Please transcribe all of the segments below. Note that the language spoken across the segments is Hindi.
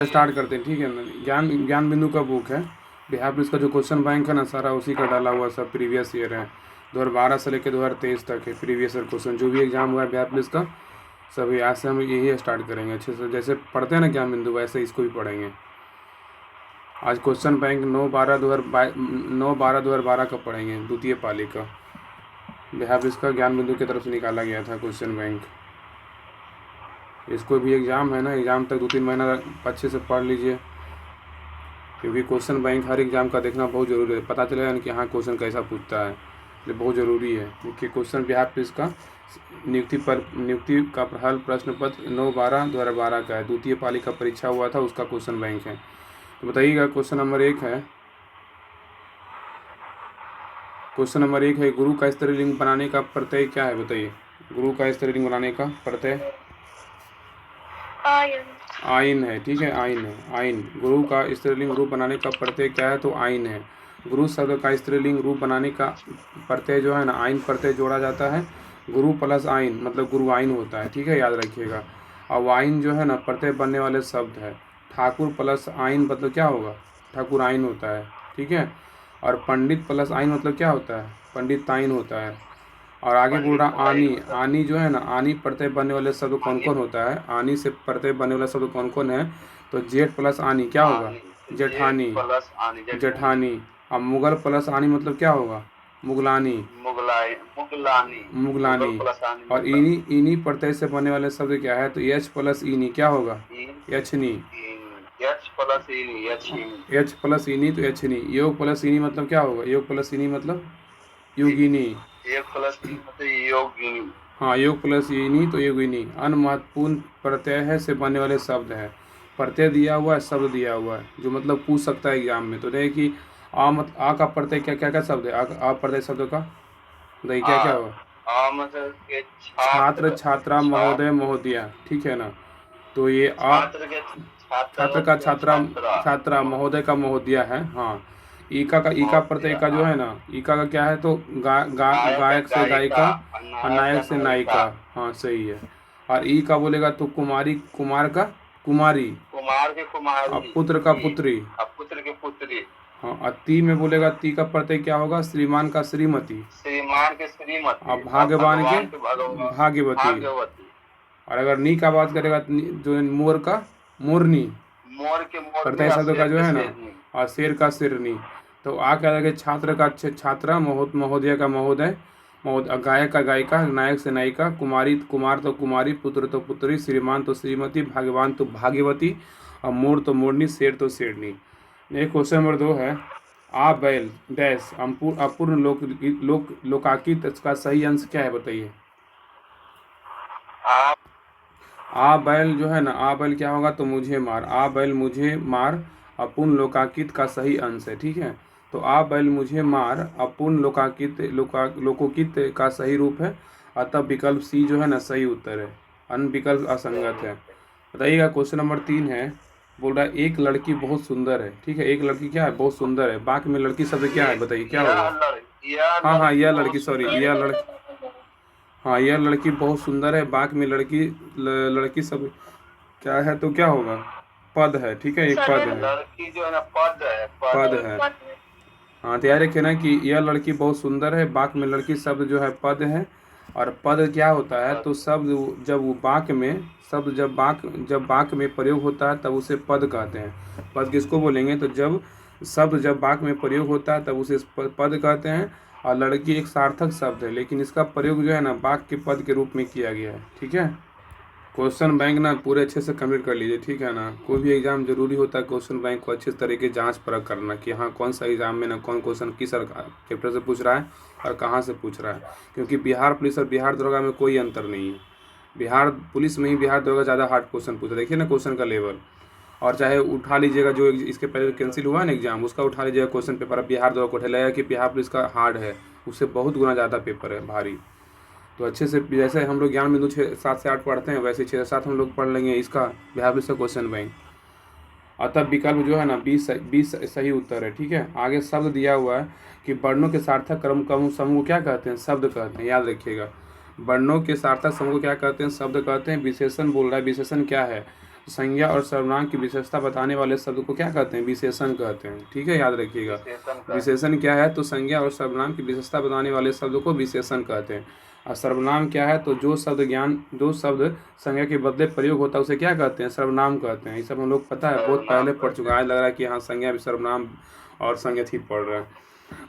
स्टार्ट करते हैं, ठीक है ना। ज्ञान ज्ञान बिंदु का बुक है। बिहार पुलिस का जो क्वेश्चन बैंक है ना, सारा उसी का डाला हुआ सब प्रीवियस ईयर है। 2012 से लेकर 2023 तक है प्रीवियस ईयर क्वेश्चन। जो भी एग्जाम हुआ है बिहार पुलिस का, सभी आज से हम यही स्टार्ट करेंगे अच्छे से। जैसे पढ़ते हैं ना ज्ञान बिंदु, वैसे इसको भी पढ़ेंगे। आज क्वेश्चन बैंक 9/12/2012 का पढ़ेंगे, द्वितीय पाली का। बिहार पुलिस का ज्ञान बिंदु की तरफ से निकाला गया था क्वेश्चन बैंक। इसको भी एग्ज़ाम है ना, एग्ज़ाम तक 2-3 महीना अच्छे से पढ़ लीजिए, क्योंकि क्वेश्चन बैंक हर एग्ज़ाम का देखना बहुत ज़रूरी है। पता चलेगा ना कि हाँ क्वेश्चन कैसा पूछता है, ये बहुत ज़रूरी है। क्योंकि क्वेश्चन बिहार पुलिस का नियुक्ति का हल प्रश्न पत्र 9/12/2012 का है, द्वितीय पाली का परीक्षा हुआ था, उसका क्वेश्चन बैंक है। तो बताइएगा, क्वेश्चन नंबर 1 है। क्वेश्चन नंबर 1 है, गुरु का स्त्रीलिंग बनाने का प्रत्यय क्या है? बताइए, गुरु का स्त्रीलिंग बनाने का प्रत्यय आइन है, ठीक है, आइन है। आइन, गुरु का स्त्रीलिंग रूप बनाने का प्रत्यय क्या है? तो आइन है। गुरु शब्द का स्त्रीलिंग रूप बनाने का प्रत्यय जो है ना, आइन प्रत्यय जोड़ा जाता है। गुरु प्लस आइन मतलब गुरु आइन होता है, ठीक है, याद रखिएगा। अब आइन जो है ना प्रत्यय बनने वाले शब्द है। ठाकुर प्लस आइन मतलब क्या होगा? ठाकुर आइन होता है, ठीक है। और पंडित प्लस आइन मतलब क्या होता है? पंडित ताइन होता है। और आगे बोल रहा आनी, आनी जो है ना, आनी प्रत्यय बनने वाले शब्द कौन कौन होता है? आनी से प्रत्यय बनने वाला शब्द कौन कौन है? तो जेठ प्लस आनी क्या होगा? जेठानी, जेठानी। अब मुगल प्लस आनी मतलब क्या होगा? मुगलानी, मुगलानी। और इनी, इनी प्रत्यय से बनने वाले शब्द क्या है? तो एच प्लस इनी क्या होगा? यछनी, एच प्लस इनी तो यछनी। योग प्लस इनी मतलब क्या होगा? योग प्लस इनी मतलब योगिनी, योगिनी। हाँ, योग प्लस इनी तो योगिनी। अन्य महत्वपूर्ण प्रत्यय है से बनने वाले शब्द है। प्रत्यय दिया हुआ है, शब्द दिया हुआ है, जो मतलब पूछ सकता है एग्जाम में। तो देखिए कि आ का प्रत्यय क्या क्या क्या शब्द है? आ प्रत्यय शब्द का देखिए क्या क्या होगा? छात्र, छात्रा, महोदय, महोदया, ठीक है ना। तो ये छात्र का छात्रा, छात्रा, महोदय का महोदया है। हाँ, ईका का, ईका प्रत्यय का जो है ना, ईका का क्या है? तो गायक से गायिका और नायक से नायिका। हाँ, सही है। और ई का बोलेगा तो कुमारी, कुमार का कुमारी, और पुत्र का पुत्री। हाँ, और ती में बोलेगा, ती का प्रत्यय क्या होगा? श्रीमान का श्रीमती, और भाग्यवान के भाग्यवती। और अगर नी का बात करेगा जो मोर का मोरनी, प्रत्यय शब्द का जो है ना, और शेर का शेरनी। तो आ क्या लगे? छात्र का छात्रा, महोदय का महोदय, गायक का गायिका, नायक से नायिका, कुमारी कुमार तो कुमारी, पुत्र तो पुत्री, श्रीमान तो श्रीमती, भाग्यवान तो भाग्यवती, और मोर तो मोरनी, शेर तो शेरनी। एक क्वेश्चन नंबर 2 है, आ बैल डैश अपूर्ण लोकाकित का सही अंश क्या है? बताइए। आ बैल जो है ना, आ बैल क्या होगा? तो मुझे मार, आ बैल मुझे मार अपूर्ण लोकाकित का सही अंश है, ठीक है। तो आ बैल मुझे मार अपूर्ण लोकोकित का सही रूप है, अतः विकल्प सी जो है ना सही उत्तर है। अन्य विकल्प असंगत है। बताइएगा, क्वेश्चन नंबर 3 है। बोल रहा है, एक लड़की बहुत सुंदर है, ठीक है। एक लड़की क्या है? बहुत सुंदर है। बाकी में लड़की शब्द क्या है? बताइए क्या होगा? हाँ, यह लड़की, सॉरी, यह लड़की। हाँ, यह लड़की बहुत सुंदर है। बाक में लड़की, लड़की सब क्या है? तो क्या होगा? पद है, ठीक है, एक पद है, लड़की जो है ना पद है। हाँ, तैयार रखे ना कि यह लड़की बहुत सुंदर है। बाक में लड़की शब्द जो है पद है। और पद क्या होता है? तो शब्द जब वो बाक में, शब्द जब बाक में प्रयोग होता है तब उसे पद कहते हैं। पद किसको बोलेंगे? तो जब बाक में प्रयोग होता है तब उसे पद कहते हैं। और लड़की एक सार्थक शब्द है, लेकिन इसका प्रयोग जो है ना बाक के पद के रूप में किया गया है, ठीक है। क्वेश्चन बैंक ना पूरे अच्छे से कंप्लीट कर लीजिए, ठीक है ना। कोई भी एग्जाम जरूरी होता है क्वेश्चन बैंक को अच्छे तरीके जांच परख करना कि हाँ कौन सा एग्जाम में ना कौन क्वेश्चन किस चैप्टर से पूछ रहा है और कहाँ से पूछ रहा है। क्योंकि बिहार पुलिस और बिहार दरोगा में कोई अंतर नहीं है। बिहार पुलिस में ही बिहार दरोगा ज़्यादा हार्ड क्वेश्चन पूछ रहा है, देखिए ना क्वेश्चन का लेवल। और चाहे उठा लीजिएगा जो इसके पहले कैंसिल हुआ ना एग्जाम, उसका उठा लीजिएगा क्वेश्चन पेपर, अब बिहार दरोगा को उठा लगेगा कि बिहार पुलिस का हार्ड है, उससे बहुत गुना ज़्यादा पेपर है भारी। तो अच्छे से, जैसे हम लोग ज्ञान बिंदु 7 से 8 पढ़ते हैं, वैसे 6 से 7 हम लोग पढ़ लेंगे इसका बिहार पुलिस का क्वेश्चन बैंक। अतः विकल्प जो है ना 20 सही उत्तर है, ठीक है। आगे शब्द दिया हुआ है कि वर्णों के सार्थक क्रम समूह को क्या कहते हैं? शब्द कहते हैं, याद रखिएगा। वर्णों के सार्थक समूह को क्या कहते हैं? शब्द कहते हैं। विशेषण बोल रहा है, विशेषण क्या है? संज्ञा और सर्वनाम की विशेषता बताने वाले शब्द को क्या कहते हैं? विशेषण कहते हैं। ठीक है, याद रखिएगा। विशेषण क्या है? तो संज्ञा और सर्वनाम की विशेषता बताने वाले शब्द को विशेषण कहते हैं। और सर्वनाम क्या है? तो जो शब्द संज्ञा के बदले प्रयोग होता है उसे क्या कहते हैं? सर्वनाम कहते हैं। ये सब हम लोग पता है, बहुत पहले पढ़ चुका है। आज लग रहा है कि हाँ संज्ञा भी सर्वनाम और संज्ञा ही पढ़ रहे हैं।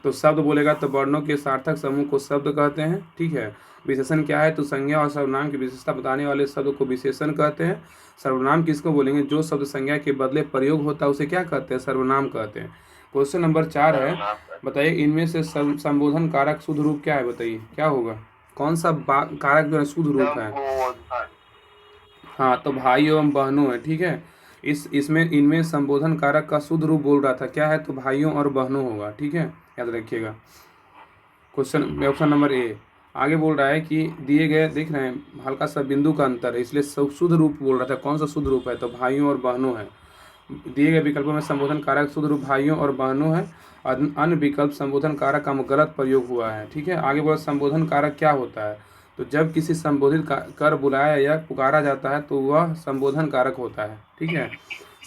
तो शब्द बोलेगा तो वर्णों के सार्थक समूह को शब्द कहते हैं। ठीक है। विशेषण क्या है? तो संज्ञा और सर्वनाम की विशेषता बताने वाले शब्द को विशेषण कहते हैं। सर्वनाम किसको बोलेंगे? जो शब्द संज्ञा के बदले प्रयोग होता है उसे क्या कहते हैं? सर्वनाम कहते हैं। क्वेश्चन नंबर 4 है, बताइए इनमें से संबोधन कारक शुद्ध रूप क्या है? बताइए क्या होगा? कौन सा कारक जो है शुद्ध रूप है? हाँ, तो भाई एवं बहनों है। ठीक है। इसमें इनमें संबोधन कारक का शुद्ध रूप बोल रहा था, क्या है? तो भाइयों और बहनों होगा। ठीक है, याद रखिएगा। क्वेश्चन ऑप्शन नंबर ए। आगे बोल रहा है कि दिए गए, देख रहे हैं हल्का सा बिंदु का अंतर है, इसलिए शुद्ध रूप बोल रहा था। कौन सा शुद्ध रूप है? तो भाइयों और बहनों है। दिए गए विकल्पों में संबोधन कारक शुद्ध रूप भाइयों और बहनों है। अन्य विकल्प संबोधन कारक का गलत प्रयोग हुआ है। ठीक है। आगे बोला संबोधन कारक क्या होता है? तो जब किसी संबोधित कर बुलाया या पुकारा जाता है तो वह संबोधन कारक होता है। ठीक है।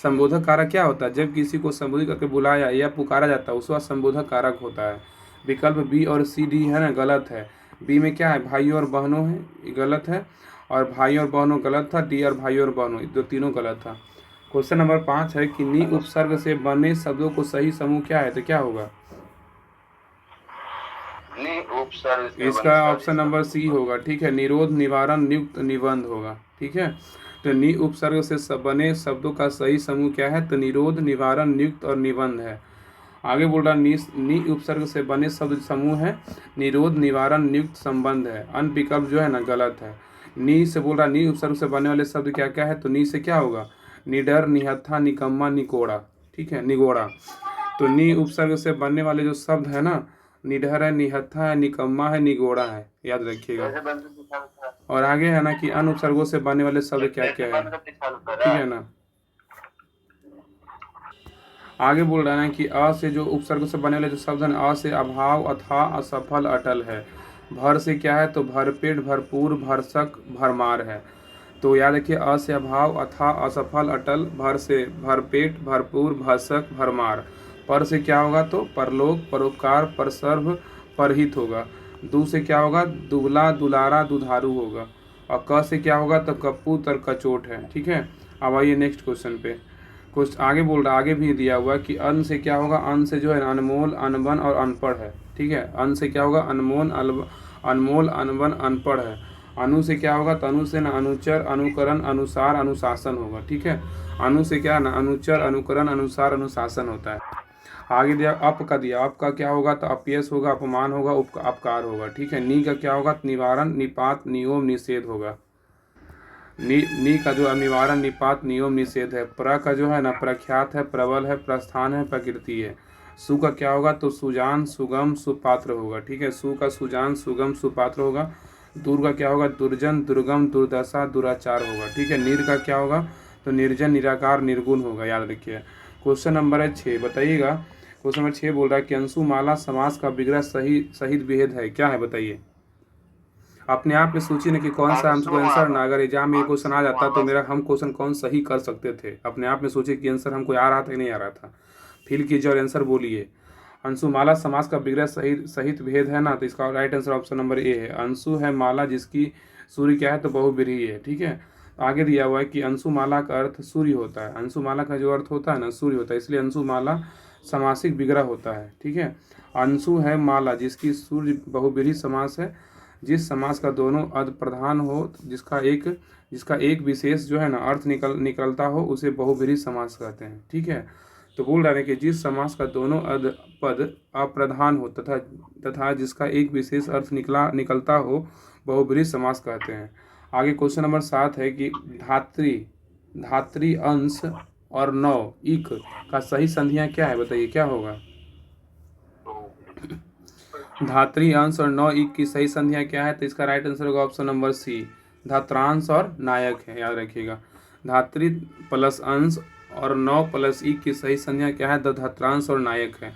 संबोधक कारक क्या होता है? जब किसी को संबोधित करके बुलाया या पुकारा जाता है उस वक्त संबोधक कारक होता है। विकल्प बी और सी डी है ना, गलत है। बी में क्या है? भाइयों और बहनों है, ये गलत है। और भाइयों और बहनों गलत था। डी और भाइयों और बहनों, जो तीनों गलत था। क्वेश्चन नंबर 5 है कि नी उपसर्ग से बने शब्दों को सही समूह क्या है? तो क्या होगा? इसका ऑप्शन नंबर सी होगा। ठीक है, निरोध, निवारण, नियुक्त, निबंध होगा। ठीक है। तो नी उपसर्ग से बने शब्दों का सही समूह क्या है? तो निरोध, निवारण, नियुक्त और निबंध है। आगे बोल रहा नी उपसर्ग से बने शब्द समूह है निरोध, निवारण, नियुक्त, संबंध है। अन्य विकल्प जो है ना गलत है। नी से बोल रहा नी उपसर्ग से बनने वाले शब्द क्या क्या है? तो नी से क्या होगा? निडर, निहत्था, निकम्मा, निकोड़ा। ठीक है, निगोड़ा। तो नी उपसर्ग से बनने वाले जो शब्द है ना, निडर है, निहत्था है, निकम्मा है, निगोड़ा है। याद रखिएगा। और आगे है ना कि अन्य उपसर्गों से बनने वाले शब्द क्या क्या है। ठीक है ना। आगे बोल रहा है कि अ से जो उपसर्ग से बने वाले जो शब्द हैं, अ से अभाव, अथा, असफल, अटल है। भर से क्या है? तो भरपेट, भरपूर, भरसक, भरमार है। तो याद रखिए, अ से अभाव, अथा, असफल, अटल। भर से भरपेट, भरपूर, भरसक, भरमार। पर से क्या होगा? तो परलोक, परोपकार, परसर्व, परहित होगा। दू से क्या होगा? दुबला, दुलारा, दुधारू होगा। और क से क्या होगा? तो कपूत और कचोट है। ठीक है। अब आइए नेक्स्ट क्वेश्चन पे। कुछ आगे बोल रहा, आगे भी दिया हुआ कि अन से क्या होगा? अन से जो है अनमोल, अनबन और अनपढ़ है। ठीक है। अन से क्या होगा? अनमोल, अनबन, अनपढ़ है। अनु से क्या होगा? तो अनु से ना अनुचर, अनुकरण, अनुसार, अनुशासन होगा। ठीक है। अनु से क्या ना अनुचर, अनुकरण, अनुसार, अनुशासन होता है। आगे दिया अप का, दिया अप का क्या होगा? तो अपयश होगा, अपमान होगा, अपकार होगा। ठीक है। नी का क्या होगा? निवारण, निपात, नियम, निषेध होगा। नी का जो है निवारण, निपात, नियम, निषेध है। प्र का जो है ना प्रख्यात है, प्रबल है, प्रस्थान है, प्रकृति है। सु का क्या होगा? तो सुजान, सुगम, सुपात्र होगा। ठीक है। सु का सुजान, सुगम, सुपात्र होगा। दूर का क्या होगा? दुर्जन, दुर्गम, दुर्दशा, दुराचार होगा। ठीक है। नीर का क्या होगा? तो निर्जन, निराकार, निर्गुण होगा। याद रखिए। क्वेश्चन नंबर है 6, बताइएगा। क्वेश्चन नंबर 6 बोल रहा है कि अंशुमाला समास का विग्रह सहित भेद है, क्या है? बताइए। अपने आप में सोचिए ना कि कौन सा हमको आंसर ना, अगर एग्जाम में ये क्वेश्चन आ जाता तो मेरा हम क्वेश्चन कौन सही कर सकते थे। अपने आप में सोचिए कि आंसर हमको आ रहा था कि नहीं आ रहा था। फील कीजिए और आंसर बोलिए। अंशुमाला समास का विग्रह सहित भेद है ना, तो इसका राइट आंसर ऑप्शन नंबर ए है। अंशु है माला जिसकी सूर्य क्या है? तो बहुब्रीहि है। ठीक है। आगे दिया हुआ है कि अंशुमाला का अर्थ सूर्य होता है। अंशुमाला का जो अर्थ होता है ना सूर्य होता है, इसलिए अंशुमाला समासिक विग्रह होता है। ठीक है। अंशु है माला जिसकी सूर्य बहुब्रीहि समास है। जिस समास का दोनों अद प्रधान हो, जिसका एक विशेष जो है ना अर्थ निकलता हो, उसे बहुब्रीहि समास कहते हैं। ठीक है। तो बोल रहे हैं कि जिस समास का दोनों अद पद अप्रधान हो तथा जिसका एक विशेष अर्थ निकलता हो, बहुब्रीहि समास कहते हैं। आगे क्वेश्चन नंबर 7 है कि धात्री अंश और नौ इक का सही संधियां क्या है? बताइए क्या होगा? धात्री अंश और नौ इक की सही संधियां क्या है? तो इसका राइट आंसर होगा ऑप्शन नंबर सी, धात्रांश और नायक है। याद रखिएगा। धात्री प्लस अंश और 9 प्लस इक की सही संज्ञा क्या है? तो धात्रांश और नायक है।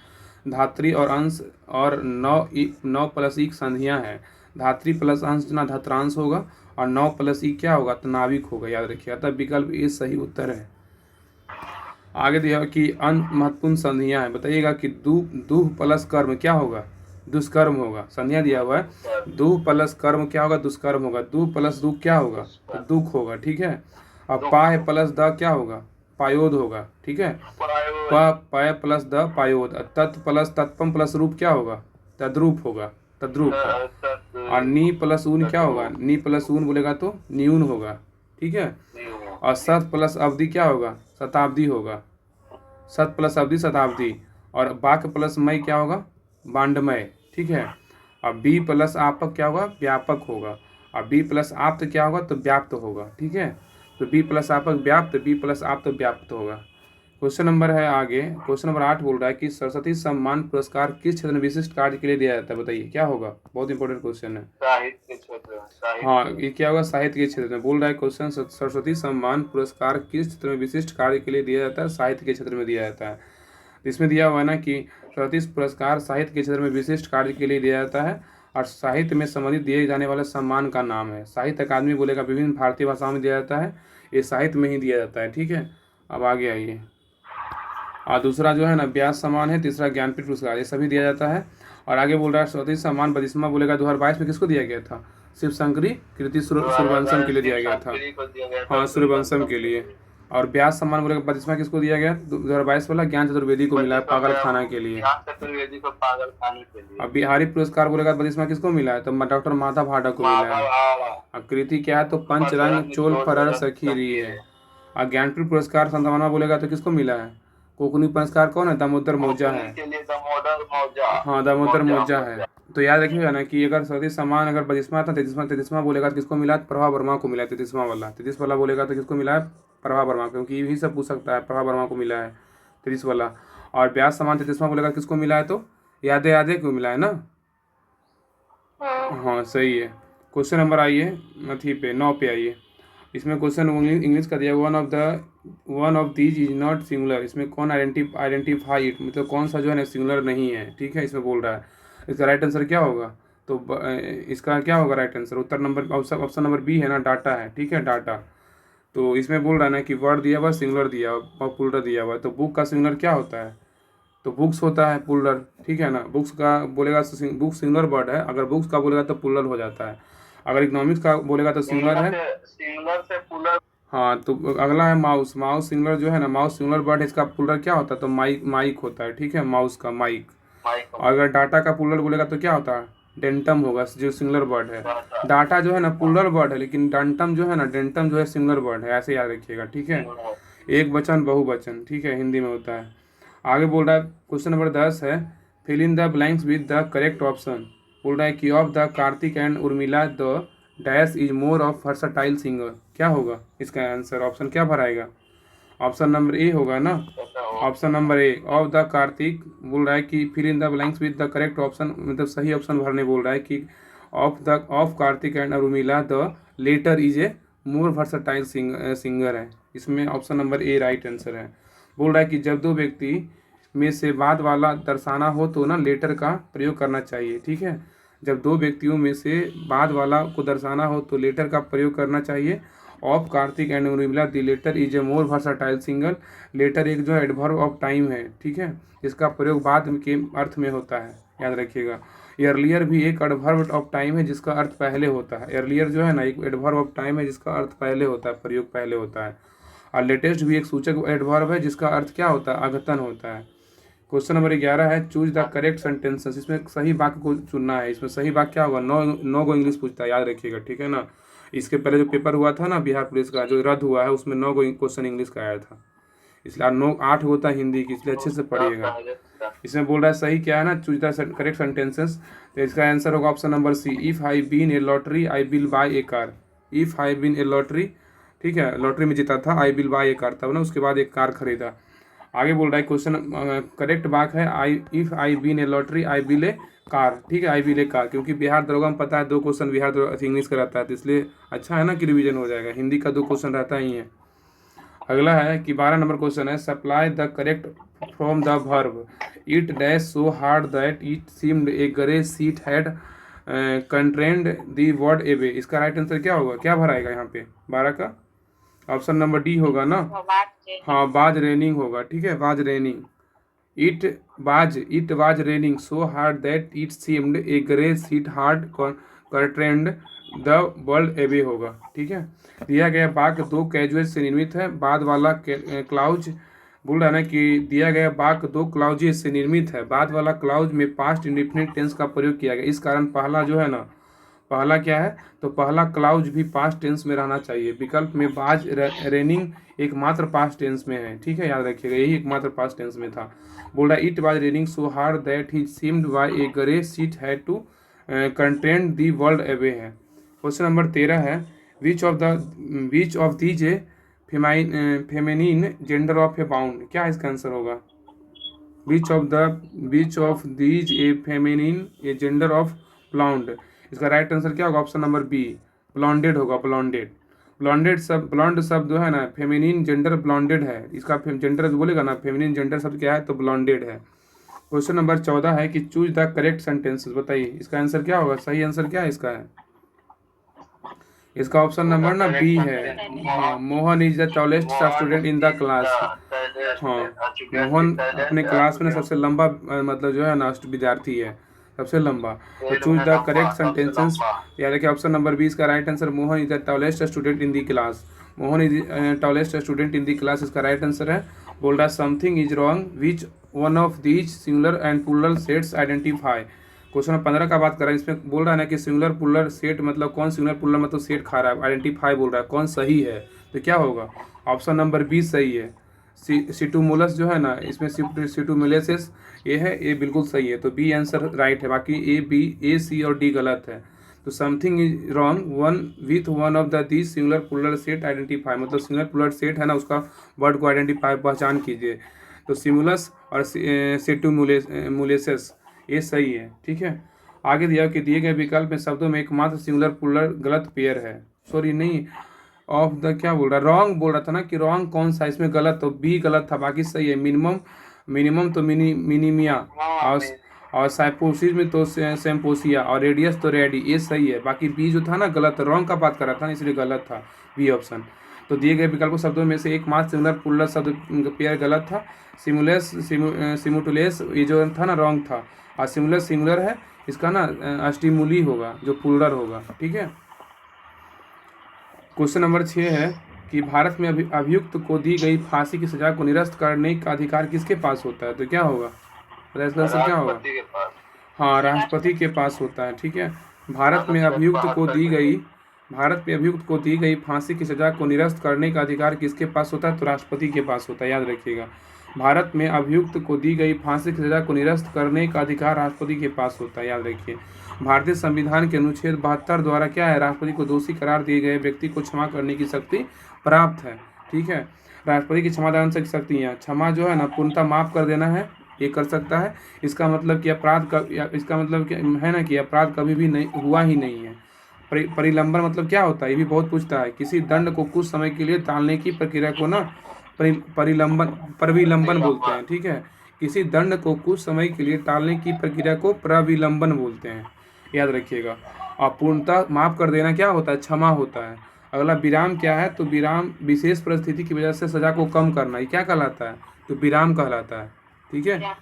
धात्री और अंश और 9 प्लस इक संधियां है। धात्री प्लस अंश ना धात्रांश होगा, और 9 प्लस ई क्या होगा, तो नाविक होगा, याद रखिए। अतः विकल्प ए सही उत्तर है। आगे दिया कि अंत महत्वपूर्ण संधियां है, बताइएगा कि दुह प्लस कर्म क्या होगा, दुष्कर्म होगा। संधियां दिया हुआ है, दुह प्लस कर्म क्या होगा, दुष्कर्म होगा। दुह प्लस दुख क्या होगा, तो दुख होगा, ठीक है। अब पाय प्लस द क्या होगा, पायोद होगा, ठीक है। पाय प्लस द पायोद। तत् प्लस तत्पम प्लस रूप क्या होगा, तद्रूप होगा, तद्रूप है। और नी प्लस ऊन क्या होगा, नी प्लस ऊन बोलेगा तो न्यून होगा, ठीक है। और सत प्लस अवधि क्या होगा, शताब्दी होगा, सत प्लस अवधि शताब्दी। और बाक प्लस मय क्या होगा, बांडमय, ठीक है। अब बी प्लस आपक क्या होगा, व्यापक होगा। और बी प्लस आप्त क्या होगा, तो व्याप्त होगा, ठीक है। तो बी प्लस आपक व्याप्त, बी प्लस आप्त व्याप्त होगा। क्वेश्चन नंबर है आगे, क्वेश्चन नंबर 8 बोल रहा है कि सरस्वती सम्मान पुरस्कार किस क्षेत्र में विशिष्ट कार्य के लिए दिया जाता है, बताइए क्या होगा, बहुत इंपॉर्टेंट क्वेश्चन है। साहित्य के क्षेत्र में। हाँ, ये क्या होगा, साहित्य के क्षेत्र में बोल रहा है क्वेश्चन। सरस्वती सम्मान पुरस्कार किस क्षेत्र में विशिष्ट कार्य के लिए दिया जाता है, साहित्य के क्षेत्र में दिया जाता है। इसमें दिया हुआ है ना कि सरस्वती पुरस्कार साहित्य के क्षेत्र में विशिष्ट कार्य के लिए दिया जाता है, और साहित्य में संबंधित दिए जाने वाले सम्मान का नाम है। साहित्य अकादमी बोलेगा विभिन्न भारतीय भाषाओं में दिया जाता है, ये साहित्य में ही दिया जाता है, ठीक है। अब आगे आइए, और दूसरा जो है ना व्यास सम्मान है, तीसरा ज्ञानपीठ पुरस्कार, ये सभी दिया जाता है। और आगे बोल रहा है सरस्वती सम्मान बरिस्मा बोलेगा 2022 में किसको दिया गया था, शिव शंकरी कीर्ति सूर्यवंशम के लिए दिया गया था, हाँ सूर्यवंशम के लिए। और व्यास सम्मान बोलेगा बरिस्मा किसको दिया गया, 2022 वाला ज्ञान चतुर्वेदी को मिला है, पागल खाना के लिए। चतुर्वेदी को पागल खाने के लिए। अब बिहारी पुरस्कार बोलेगा बरिस्मा किसको मिला है, तो डॉक्टर माधव हाडा को मिला है। अब कृति क्या है, तो पंचरंग चोल फरर सखी री है। और ज्ञानपीठ पुरस्कार संतावना बोलेगा तो किसको मिला है, कोकनी पुरस्कार कौन है, दामोदर मौजा है, हाँ दामोदर मौजा है। तो याद रखिएगा ना कि अगर सरस्वती सम्मान अगर बरिस्मा था, तैतीसवां बोलेगा तो किसको मिला, प्रभा वर्मा को मिला है। 33 वाला बोलेगा तो किसको मिला है, प्रभा वर्मा, क्योंकि यही सब पूछ सकता है, प्रभा वर्मा को मिला है 33 वाला। और व्यास सम्मान 33वां बोलेगा किसको मिला है, तो यादे यादे क्यों मिला है ना, हाँ सही है। क्वेश्चन नंबर आइए अथी पे 9 पे आइए। इसमें क्वेश्चन इंग्लिश का दिया, one of these is not singular. इसमें कौन आइडेंटिफाई इट, मतलब कौन सा जो है ना सिंगुलर नहीं है, ठीक है। इसमें बोल रहा है इसका राइट आंसर क्या होगा, तो इसका क्या होगा राइट आंसर, उत्तर नंबर ऑप्शन नंबर बी है ना, डाटा है, ठीक है डाटा। तो इसमें बोल रहा है ना कि वर्ड दिया हुआ सिंगुलर दिया हुआ पुलर दिया हुआ, तो बुक का सिंगुलर क्या होता है, तो बुक्स होता है पुलर, ठीक है ना। बुक्स का बोलेगा बुक सिंगुलर वर्ड है, अगर बुक्स का बोलेगा तो पुलर हो जाता है। अगर इकोनॉमिक्स का बोलेगा तो सिंगुलर है, सिंगुलर से पुलर। हाँ। तो अगला है माउस, माउस सिंगुलर जो है ना, माउस सिंगुलर वर्ड है, इसका पुलर क्या होता है, तो माइक होता है, ठीक है, माउस का माइक। और अगर डाटा का पुलर बोलेगा तो क्या होता है, डेंटम होगा, जो सिंगुलर वर्ड है। डाटा जो है ना पुलर वर्ड है, लेकिन डेंटम जो है ना, डेंटम जो है सिंगुलर वर्ड है, ऐसे याद रखिएगा, ठीक है। एक वचन बहुवचन, ठीक है, हिंदी में होता है। आगे बोल रहा है क्वेश्चन नंबर 10 है, fill in the blanks with the correct option. बोल रहा है कि of the Kartik and Urmila the dash is more of versatile singer, क्या होगा इसका आंसर, ऑप्शन क्या भराएगा, ऑप्शन नंबर ए होगा ना, option number A of the Kartik. बोल रहा है कि fill in the blanks with the correct option, मतलब सही ऑप्शन भरने बोल रहा है कि of Kartik and Urmila the letter is a more versatile singer है। इसमें option number A right answer है। बोल रहा है कि जब दो व्यक्ति में से बाद वाला दर्शाना हो तो ना लेटर का प्रयोग करना चाहिए, ठीक है। जब दो व्यक्तियों में से बाद वाला को दर्शाना हो तो लेटर का प्रयोग करना चाहिए। Of Kartik and Urmila the letter is a more versatile single. Letter एक जो है एडवर्ब ऑफ टाइम है, ठीक है, इसका प्रयोग बाद के अर्थ में होता है, याद रखिएगा। अर्लियर भी एक एडवर्ब ऑफ टाइम है जिसका अर्थ पहले होता है। अर्लियर जो है ना एक एडवर्ब ऑफ टाइम है जिसका अर्थ पहले होता है, प्रयोग पहले होता है। और लेटेस्ट भी एक सूचक एडवर्ब है जिसका अर्थ क्या होता है, अद्यतन होता है। क्वेश्चन नंबर 11 है, चूज द करेक्ट सेंटेंसेस। इसमें सही वाक्य को चुनना है। इसमें सही वाक्य क्या होगा, नो गो इंग्लिश पूछता है, याद रखिएगा, ठीक है ना। इसके पहले जो पेपर हुआ था ना बिहार पुलिस का जो रद्द हुआ है, उसमें 9 क्वेश्चन इंग्लिश का आया था, इसलिए 8 होता है हिंदी की, इसलिए अच्छे से पढ़िएगा। इसमें बोल रहा है सही क्या है ना, चूज द करेक्ट सेंटेंसेस। तो इसका आंसर होगा option number C, if I been a lottery I will buy a car. If I been a lottery, ठीक है, लॉटरी में जीता था, I will buy a car, तब ना उसके बाद एक कार खरीदा। आगे बोल रहा है क्वेश्चन करेक्ट वाक्य है I if I been a lottery I will a car, ठीक है, आई विल ए कार, क्योंकि बिहार दरोगा में पता है 2 क्वेश्चन बिहार इंग्लिश का रहता है, तो इसलिए अच्छा है ना कि रिवीजन हो जाएगा, हिंदी का 2 क्वेश्चन रहता ही है। अगला है कि 12 नंबर क्वेश्चन है, supply the correct from the verb it dash so hard that it seemed a grey seat had contained the word away, इसका राइट आंसर क्या होगा, क्या भराएगा यहाँ पे 12 का? ऑप्शन नंबर डी होगा ना। हाँ, बाज रेनिंग होगा, ठीक है, was raining. It was raining so hard that it seemed a grey sheet hard curtained the world away होगा, ठीक है। दिया गया वाक्य दो कैजुअल से निर्मित है, बाद वाला क्लाउज बोल रहा है ना कि दिया गया वाक्य दो क्लाउजेज से निर्मित है, बाद वाला क्लाउज में पास्ट इंडेफिनिट टेंस का प्रयोग किया गया, इस कारण पहला जो है ना, पहला क्या है, तो पहला क्लाउज भी पास्ट टेंस में रहना चाहिए। विकल्प में बाज रेनिंग एकमात्र पास्ट टेंस में है, ठीक है, याद रखिएगा, यही एकमात्र पास्ट टेंस में था। बोल रहा it was raining so hard that he seemed why a grey seat had to content the world away है। क्वेश्चन नंबर 13 है, which of these a feminine gender of a bound, क्या इसका आंसर होगा? Which of these a feminine a gender of blond, इसका राइट आंसर क्या होगा? ऑप्शन नंबर बी, ब्लॉन्डेड होगा, ब्लॉन्डेड। ब्लॉन्ड शब्द जो है ना, फेमिनिन जेंडर ब्लॉन्डेड है, इसका जेंडर बोलेगा ना, फेमिनिन जेंडर शब्द क्या है, तो ब्लॉन्डेड है। क्वेश्चन नंबर 14 है कि चूज द करेक्ट सेंटेंसेस, बताइए इसका आंसर क्या होगा, सही आंसर क्या है इसका? है इसका ऑप्शन नंबर ना बी है। हाँ, Mohan is the tallest student in the class. हाँ, मोहन अपने क्लास में सबसे लंबा मतलब जो है ना विद्यार्थी है, सबसे लंबा। तो चूज द करेक्ट सेंटेंसेस, याद रखिए ऑप्शन नंबर बी इसका right answer, Mohan is the tallest student in the class. Mohan is tallest student in the class, इसका राइट आंसर है। बोल रहा something is wrong which one of these singular and plural sets identify. Question number 15 का बात कर रहा है, इसमें बोल रहा है ना कि सिंगुलर प्लूरल सेट मतलब कौन सिंगुलर प्लूरल मतलब सेट खा रहा है, आइडेंटिफाई बोल रहा है, कौन सही है, तो क्या होगा? ऑप्शन नंबर बी सही है। सिटुमुलस जो है ना, इसमें सिटुमुलेसिस ये है, ये बिल्कुल सही है, तो बी आंसर राइट है। बाकी ए, बी, ए, सी और डी गलत है। तो something is wrong one with one of the these singular plural set identify, मतलब सिंगुलर प्लूरल सेट है ना, उसका वर्ड को आइडेंटिफाई पहचान कीजिए। तो सिमुलस और सिटुमुलेसिस ये सही है, ठीक है। आगे दिया कि दिए गए विकल्प में शब्दों में एकमात्र सिंगुलर प्लूरल गलत पेयर है, सॉरी नहीं, ऑफ द क्या बोल रहा है, रॉन्ग बोल रहा था ना कि रॉन्ग कौन सा, इसमें गलत, तो बी गलत था, बाकी सही है। मिनिमम तो मिनिमिया, और साइपोसिस में तो सेम्पोसिया, और रेडियस तो रेडी, ये सही है। बाकी बी जो था ना गलत, रॉन्ग का बात कर रहा था ना, इसलिए गलत था बी ऑप्शन। तो दिए गए विकल्प शब्दों में से एकमात्र सिंगुलर प्लूरल शब्द पेयर गलत था। सिमुटुलेस ये जो था ना रॉन्ग था, और सिमुलस सिंगुलर है, इसका ना स्टिमुली होगा जो प्लूरल होगा, ठीक है। क्वेश्चन नंबर 6 है कि भारत में अभियुक्त को दी गई फांसी की सजा को निरस्त करने का अधिकार किसके पास होता है, तो क्या होगा, इसका आंसर क्या होगा? हाँ, राष्ट्रपति के पास होता है, ठीक है। भारत में अभियुक्त को दी गई फांसी की सजा को निरस्त करने का अधिकार किसके पास होता है, तो राष्ट्रपति के पास होता है, याद रखिएगा। भारत में अभियुक्त को दी गई फांसी की सजा को निरस्त करने का अधिकार राष्ट्रपति के पास होता है, याद रखिए। भारतीय संविधान के अनुच्छेद 72 द्वारा क्या है, राष्ट्रपति को दोषी करार दिए गए व्यक्ति को क्षमा करने की शक्ति प्राप्त है, ठीक है। राष्ट्रपति की क्षमादान से शक्ति है, क्षमा जो है ना पूर्णतः माफ कर देना है, ये कर सकता है। इसका मतलब कि इसका मतलब है ना कि अपराध कभी भी नहीं हुआ ही नहीं है। परिलंबन मतलब क्या होता है, ये भी बहुत पूछता है, किसी दंड को कुछ समय के लिए टालने की प्रक्रिया को ना प्रविलंबन बोलते हैं, ठीक है। किसी दंड को कुछ समय के लिए टालने की प्रक्रिया को प्रविलंबन बोलते हैं, याद रखिएगा। और पूर्णतः माफ कर देना क्या होता है, क्षमा होता है। अगला विराम क्या है, तो विराम विशेष परिस्थिति की वजह से सजा को कम करना, ये क्या कहलाता है, तो विराम कहलाता है, ठीक है।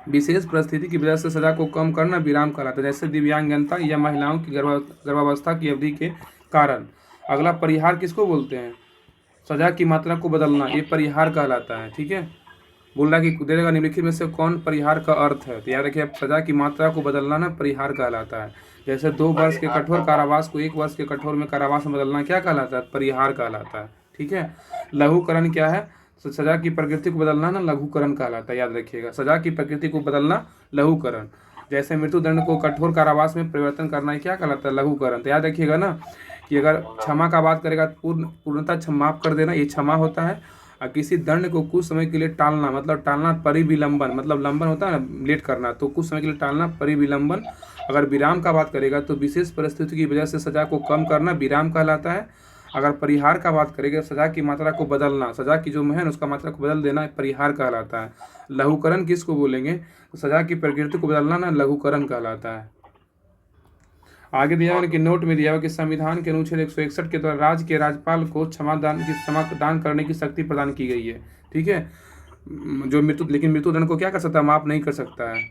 विशेष परिस्थिति की वजह से सजा को कम करना विराम कहलाता है, जैसे दिव्यांगता या महिलाओं की गर्भावस्था की अवधि के कारण। अगला परिहार किसको बोलते हैं, सजा की मात्रा को बदलना, ये परिहार कहलाता है, ठीक है। बोल रहा है कि देगा निम्नलिखित में से कौन परिहार का अर्थ है, तो याद रखिए सजा की मात्रा को बदलना ना परिहार कहलाता है। जैसे 2 वर्ष के कठोर कारावास को 1 वर्ष के कठोर में कारावास में बदलना क्या कहलाता है, परिहार कहलाता है, ठीक है। लघुकरण क्या है, सजा की प्रकृति को बदलना ना लघुकरण कहलाता है, याद रखिएगा। सजा की प्रकृति को बदलना लघुकरण। जैसे मृत्युदंड को कठोर कारावास में परिवर्तन करना है क्या कहलाता है, लघुकरण। तो याद रखिएगा ना कि अगर क्षमा का बात करेगा पूर्णतः माफ कर देना, ये क्षमा होता है। और किसी दंड को कुछ समय के लिए टालना, मतलब टालना परिविलंबन, मतलब लंबन होता है ना लेट करना, तो कुछ समय के लिए टालना परिविलंबन। अगर विराम का बात करेगा तो विशेष परिस्थिति की वजह से सजा को कम करना विराम कहलाता है। अगर परिहार का बात करेगा सजा की मात्रा को बदलना, सजा की जो है उसका मात्रा को बदल देना परिहार कहलाता है। लघुकरण किसको बोलेंगे, तो सजा की प्रकृति को बदलना ना लघुकरण कहलाता है। आगे दिया हुआ है कि नोट में दिया हुआ कि संविधान के अनुच्छेद 161 के द्वारा राज्य के राज्यपाल को क्षमा दान करने की शक्ति प्रदान की गई है। ठीक है, जो लेकिन मृत्युदंड को क्या कर सकता है, माफ नहीं कर सकता है।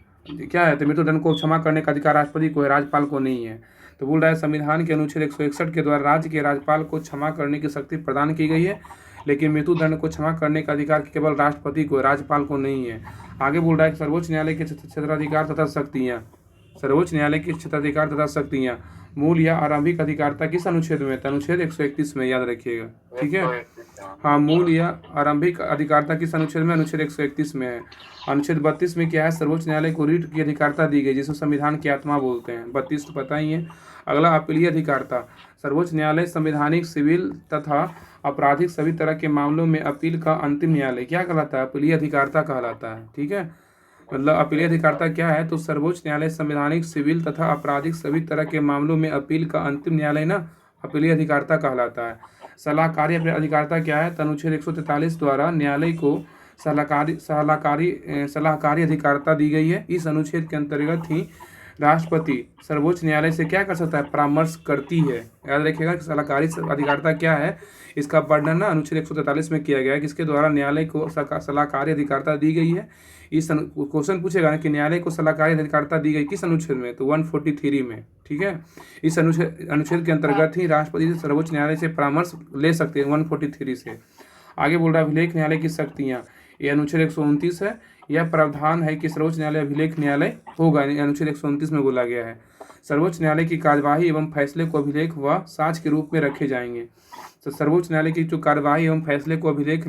क्या है, तो मृत्युदंड को क्षमा करने का अधिकार राष्ट्रपति को है, राज्यपाल को नहीं है। तो बोल रहा है संविधान के अनुच्छेद 161 के द्वारा राज्य के राज्यपाल को क्षमा करने की शक्ति प्रदान की गई है, लेकिन मृत्युदंड को क्षमा करने का अधिकार केवल राष्ट्रपति को है, राज्यपाल को नहीं है। आगे बोल रहा है सर्वोच्च न्यायालय के क्षेत्राधिकार तथा शक्तियाँ, सर्वोच्च न्यायालय की क्षेत्राधिकार तथा शक्तियाँ मूल या आरंभिक अधिकारिता किस अनुच्छेद में, अनुच्छेद 131 में, याद रखिएगा। ठीक है, हाँ, मूल या आरंभिक अधिकारिता किस अनुच्छेद में, अनुच्छेद 131 में है। अनुच्छेद 32 में क्या है, सर्वोच्च न्यायालय को रीट की अधिकारिता दी गई, जिसे संविधान की आत्मा बोलते हैं। 32 तो पता ही है। अगला अपीलीय अधिकारिता, सर्वोच्च न्यायालय संवैधानिक, सिविल तथा आपराधिक सभी तरह के मामलों में अपील का अंतिम न्यायालय क्या कहलाता है, अपीलीय अधिकारिता कहलाता है। ठीक है, मतलब अपीलीय अधिकारिता क्या है, तो सर्वोच्च न्यायालय संवैधानिक, सिविल तथा आपराधिक सभी तरह के मामलों में अपील का अंतिम न्यायालय ना अपीलीय अधिकारिता कहलाता है। सलाहकारी अधिकारिता क्या है, अनुच्छेद 143 द्वारा न्यायालय को सलाहकारी अधिकारिता दी गई है। इस अनुच्छेद के अंतर्गत ही राष्ट्रपति सर्वोच्च न्यायालय से क्या कर सकता है, परामर्श करती है। याद रखिएगा कि सलाहकारी अधिकारिता क्या है, इसका वर्णन ना अनुच्छेद 143 में किया गया है, किसके द्वारा न्यायालय को सलाहकारी अधिकारिता दी गई है। इस क्वेश्चन पूछेगा ना कि न्यायालय को सलाहकारी अधिकारिता दी गई किस अनुच्छेद में, तो 143 में। ठीक है, इस अनुच्छेद के अंतर्गत ही राष्ट्रपति से सर्वोच्च न्यायालय से परामर्श ले सकते हैं 143 से। आगे बोल रहा है अभिलेख न्यायालय की शक्तियाँ, ये अनुच्छेद 129 है। यह प्रावधान है कि सर्वोच्च न्यायालय अभिलेख न्यायालय होगा, अनुच्छेद 129 में बोला गया है। सर्वोच्च न्यायालय की कार्यवाही एवं फैसले को अभिलेख व साक्ष्य के रूप में रखे जाएंगे। तो सर्वोच्च न्यायालय की जो कार्यवाही एवं फैसले को अभिलेख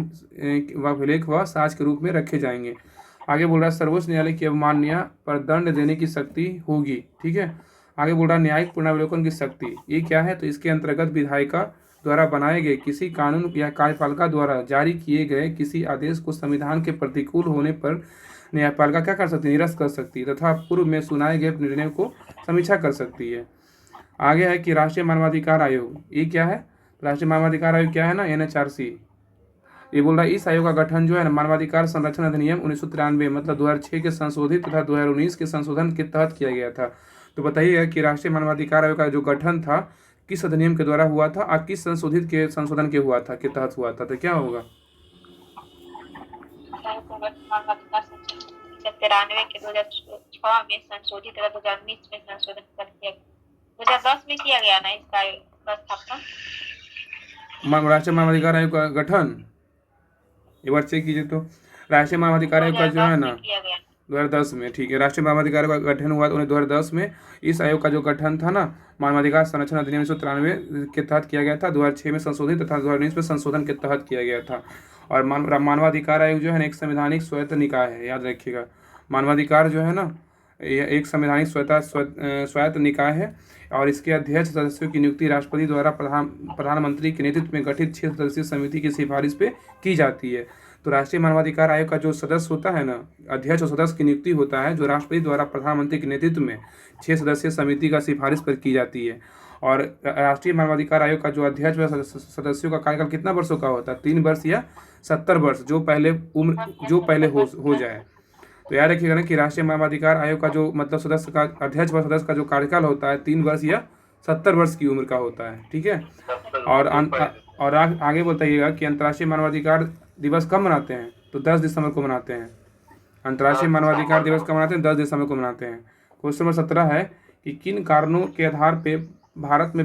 व साक्ष्य के रूप में रखे जाएंगे। आगे बोल रहा है सर्वोच्च न्यायालय की अवमानना पर दंड देने की शक्ति होगी। ठीक है, आगे बोल रहा है न्यायिक पुनरावलोकन की शक्ति, ये क्या है, तो इसके अंतर्गत विधायिका द्वारा बनाए गए किसी कानून या कार्यपालिका द्वारा जारी किए गए किसी आदेश को संविधान के प्रतिकूल होने पर न्यायपालिका क्या कर सकती है, निरस्त कर सकती है तथा पूर्व में सुनाए गए निर्णय को समीक्षा कर सकती है। आगे है कि राष्ट्रीय मानवाधिकार आयोग, ये क्या है, राष्ट्रीय मानवाधिकार आयोग क्या है ना, NHRC। ये बोल रहा है इस आयोग का गठन जो है ना मानवाधिकार संरक्षण अधिनियम 1993 मतलब 2006 के संशोधित तथा 2019 के संशोधन के तहत किया गया था। तो बताइएगा कि राष्ट्रीय मानवाधिकार आयोग का जो गठन था किस अधिनियम के द्वारा हुआ था और किस संशोधित के संशोधन के हुआ था, के तहत हुआ था, तो क्या होगा। 93 के 2006 में संशोधित तथा 2019 में संशोधन कर दिया, 2010 में किया गया ना इसका स्थापना। राष्ट्रीय मानवाधिकार आयोग का गठन एक बार चेक कीजिए तो राष्ट्रीय मानवाधिकार आयोग का जो है ना 2010 में। ठीक है, राष्ट्रीय मानवाधिकार आयोग का गठन हुआ 2010 में। इस आयोग का जो गठन था ना मानवाधिकार संरक्षण अधिनियम 1993 के तहत किया गया था, 2006 में संशोधित तथा 2019 में संशोधन के तहत किया गया था। और मानवाधिकार आयोग जो है ना एक संवैधानिक स्वायत्त निकाय है, याद रखिएगा। मानवाधिकार जो है ना यह एक संवैधानिक स्वायत्त निकाय है और इसके अध्यक्ष सदस्यों की नियुक्ति राष्ट्रपति द्वारा प्रधानमंत्री के नेतृत्व में गठित 6 सदस्यीय समिति की सिफारिश पे की जाती है। तो राष्ट्रीय मानवाधिकार आयोग का जो सदस्य होता है ना, अध्यक्ष और सदस्य की नियुक्ति होता है जो राष्ट्रपति द्वारा प्रधानमंत्री के नेतृत्व में 6 सदस्यीय समिति का सिफारिश पर की जाती है। और राष्ट्रीय मानवाधिकार आयोग का जो अध्यक्ष व सदस्यों का कार्यकाल कितना वर्षों का होता है, 3 वर्ष या 70 वर्ष, जो पहले हो जाए। तो याद रखिएगा ना कि राष्ट्रीय मानवाधिकार आयोग का जो मतलब सदस्य का अध्यक्ष व सदस्य का जो कार्यकाल होता है 3 वर्ष या 70 वर्ष की उम्र का होता है। ठीक है, और आगे बताइएगा कि अंतर्राष्ट्रीय मानवाधिकार दिवस कब मनाते हैं, तो 10 दिसंबर को मनाते हैं। अंतर्राष्ट्रीय मानवाधिकार दिवस कब मनाते हैं, 10 दिसंबर को मनाते हैं। क्वेश्चन नंबर 17 है कि किन कारणों के आधार पे भारत में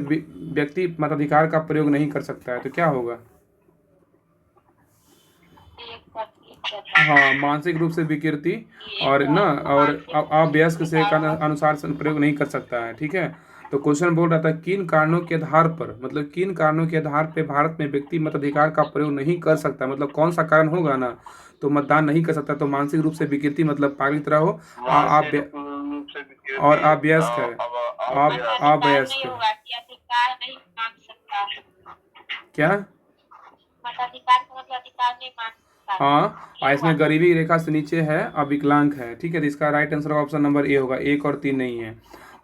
व्यक्ति मताधिकार का प्रयोग नहीं कर सकता है, तो क्या होगा। हाँ, मानसिक रूप से विकृति और ना और अवयस्क से अनुसार प्रयोग नहीं कर सकता है। ठीक है, तो क्वेश्चन बोल रहा था किन कारणों के आधार पर, मतलब किन कारणों के आधार पे भारत में व्यक्ति मताधिकार का प्रयोग नहीं कर सकता, मतलब कौन सा कारण होगा ना, तो मतदान नहीं कर सकता। तो मानसिक रूप से विकृति मतलब पागल की तरह हो और अवयस्क है, अवयस्क क्या, हाँ, और इसमें गरीबी रेखा से नीचे है और विकलांग है। ठीक है, तो इसका right answer option number A होगा, 1 और 3 नहीं है।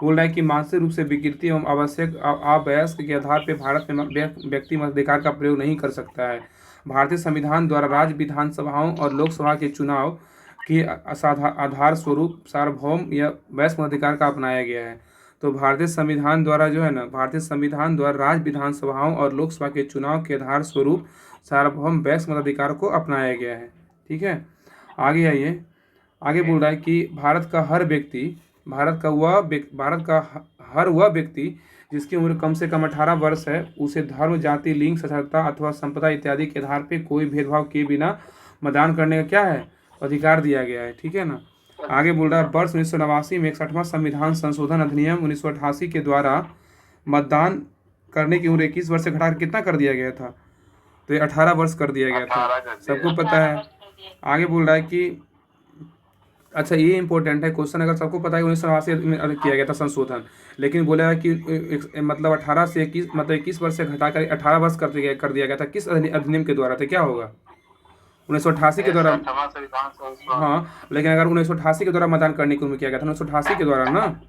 बोल रहा है कि मानसिक रूप से विकृति एवं आवश्यक अवयस्क के आधार पर भारत में व्यक्ति मताधिकार का प्रयोग नहीं कर सकता है। भारतीय संविधान द्वारा राज्य विधानसभाओं और लोकसभा के चुनाव के आधार स्वरूप सार्वभौम या वयस्क मताधिकार का अपनाया गया है। तो भारतीय संविधान द्वारा जो है ना, भारतीय संविधान द्वारा राज्य विधानसभाओं और लोकसभा के चुनाव के आधार स्वरूप सार्वभौम वयस्क मताधिकार को अपनाया गया है। ठीक है, आगे आइए। आगे बोल रहा है कि भारत का हर हर वह व्यक्ति जिसकी उम्र कम से कम 18 वर्ष है, उसे धर्म, जाति, लिंग, साक्षरता अथवा संपदा इत्यादि के आधार पर कोई भेदभाव किए बिना मतदान करने का क्या है, अधिकार दिया गया है। ठीक है ना। आगे बोल रहा है वर्ष 1989 में 61वां संविधान संशोधन अधिनियम 1988 के द्वारा मतदान करने की उम्र 21 वर्ष से घटाकर कितना कर दिया गया था, तो ये 18 वर्ष कर दिया गया 18 था, कर दिया। सबको पता है। आगे बोल रहा है कि अच्छा ये इंपॉर्टेंट है क्वेश्चन, अगर सबको पता है 1989 में किया गया था संशोधन, लेकिन बोला है कि मतलब 18 से 21 मतलब 21 वर्ष से घटाकर 18 वर्ष कर दिया गया था, किस अधिनियम के द्वारा, तो क्या होगा, 1988 के द्वारा। 60वां संविधान संशोधन। हाँ, लेकिन अगर 1988 के द्वारा मतदान करने की उम्र किया गया था, 1988 के द्वारा ना,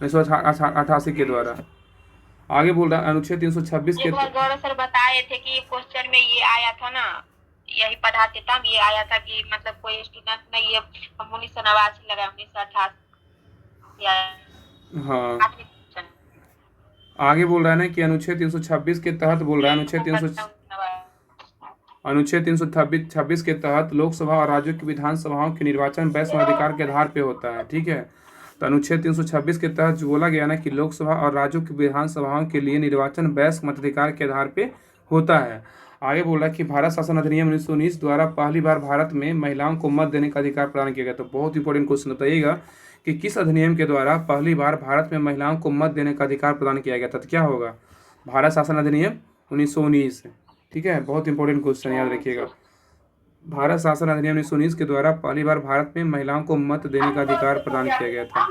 1988 के द्वारा। आगे बोल रहा है अनुच्छेद 326 के एक बार गौरव सर बताए थे कि क्वेश्चन में ये आया था ना, यही पढ़ाते तब ये आया था कि मतलब कोई स्टूडेंट ने ये 1989 लगा 1988। हाँ, आगे बोल रहा है ना कि अनुच्छेद 326 के तहत बोल रहा है, अनुच्छेद 326 के तहत लोकसभा और राज्यों की विधानसभाओं के निर्वाचन वयस्क मताधिकार के आधार पे होता है। ठीक है, तो अनुच्छेद 326 के तहत जो बोला गया ना कि लोकसभा और राज्यों की विधानसभाओं के लिए निर्वाचन वयस्क मताधिकार के आधार पे होता है। आगे बोला कि भारत शासन अधिनियम 1919 द्वारा पहली बार भारत में महिलाओं को मत देने का अधिकार प्रदान किया गया। तो बहुत इंपॉर्टेंट क्वेश्चन बताइएगा कि किस अधिनियम के द्वारा पहली बार भारत में महिलाओं को मत देने का अधिकार प्रदान किया गया था, तो क्या होगा, भारत शासन अधिनियम 1919। ठीक है, बहुत इंपॉर्टेंट क्वेश्चन, याद रखिएगा। भारत शासन अधिनियम 1919 के द्वारा पहली बार भारत में महिलाओं को मत देने का अधिकार प्रदान किया गया था।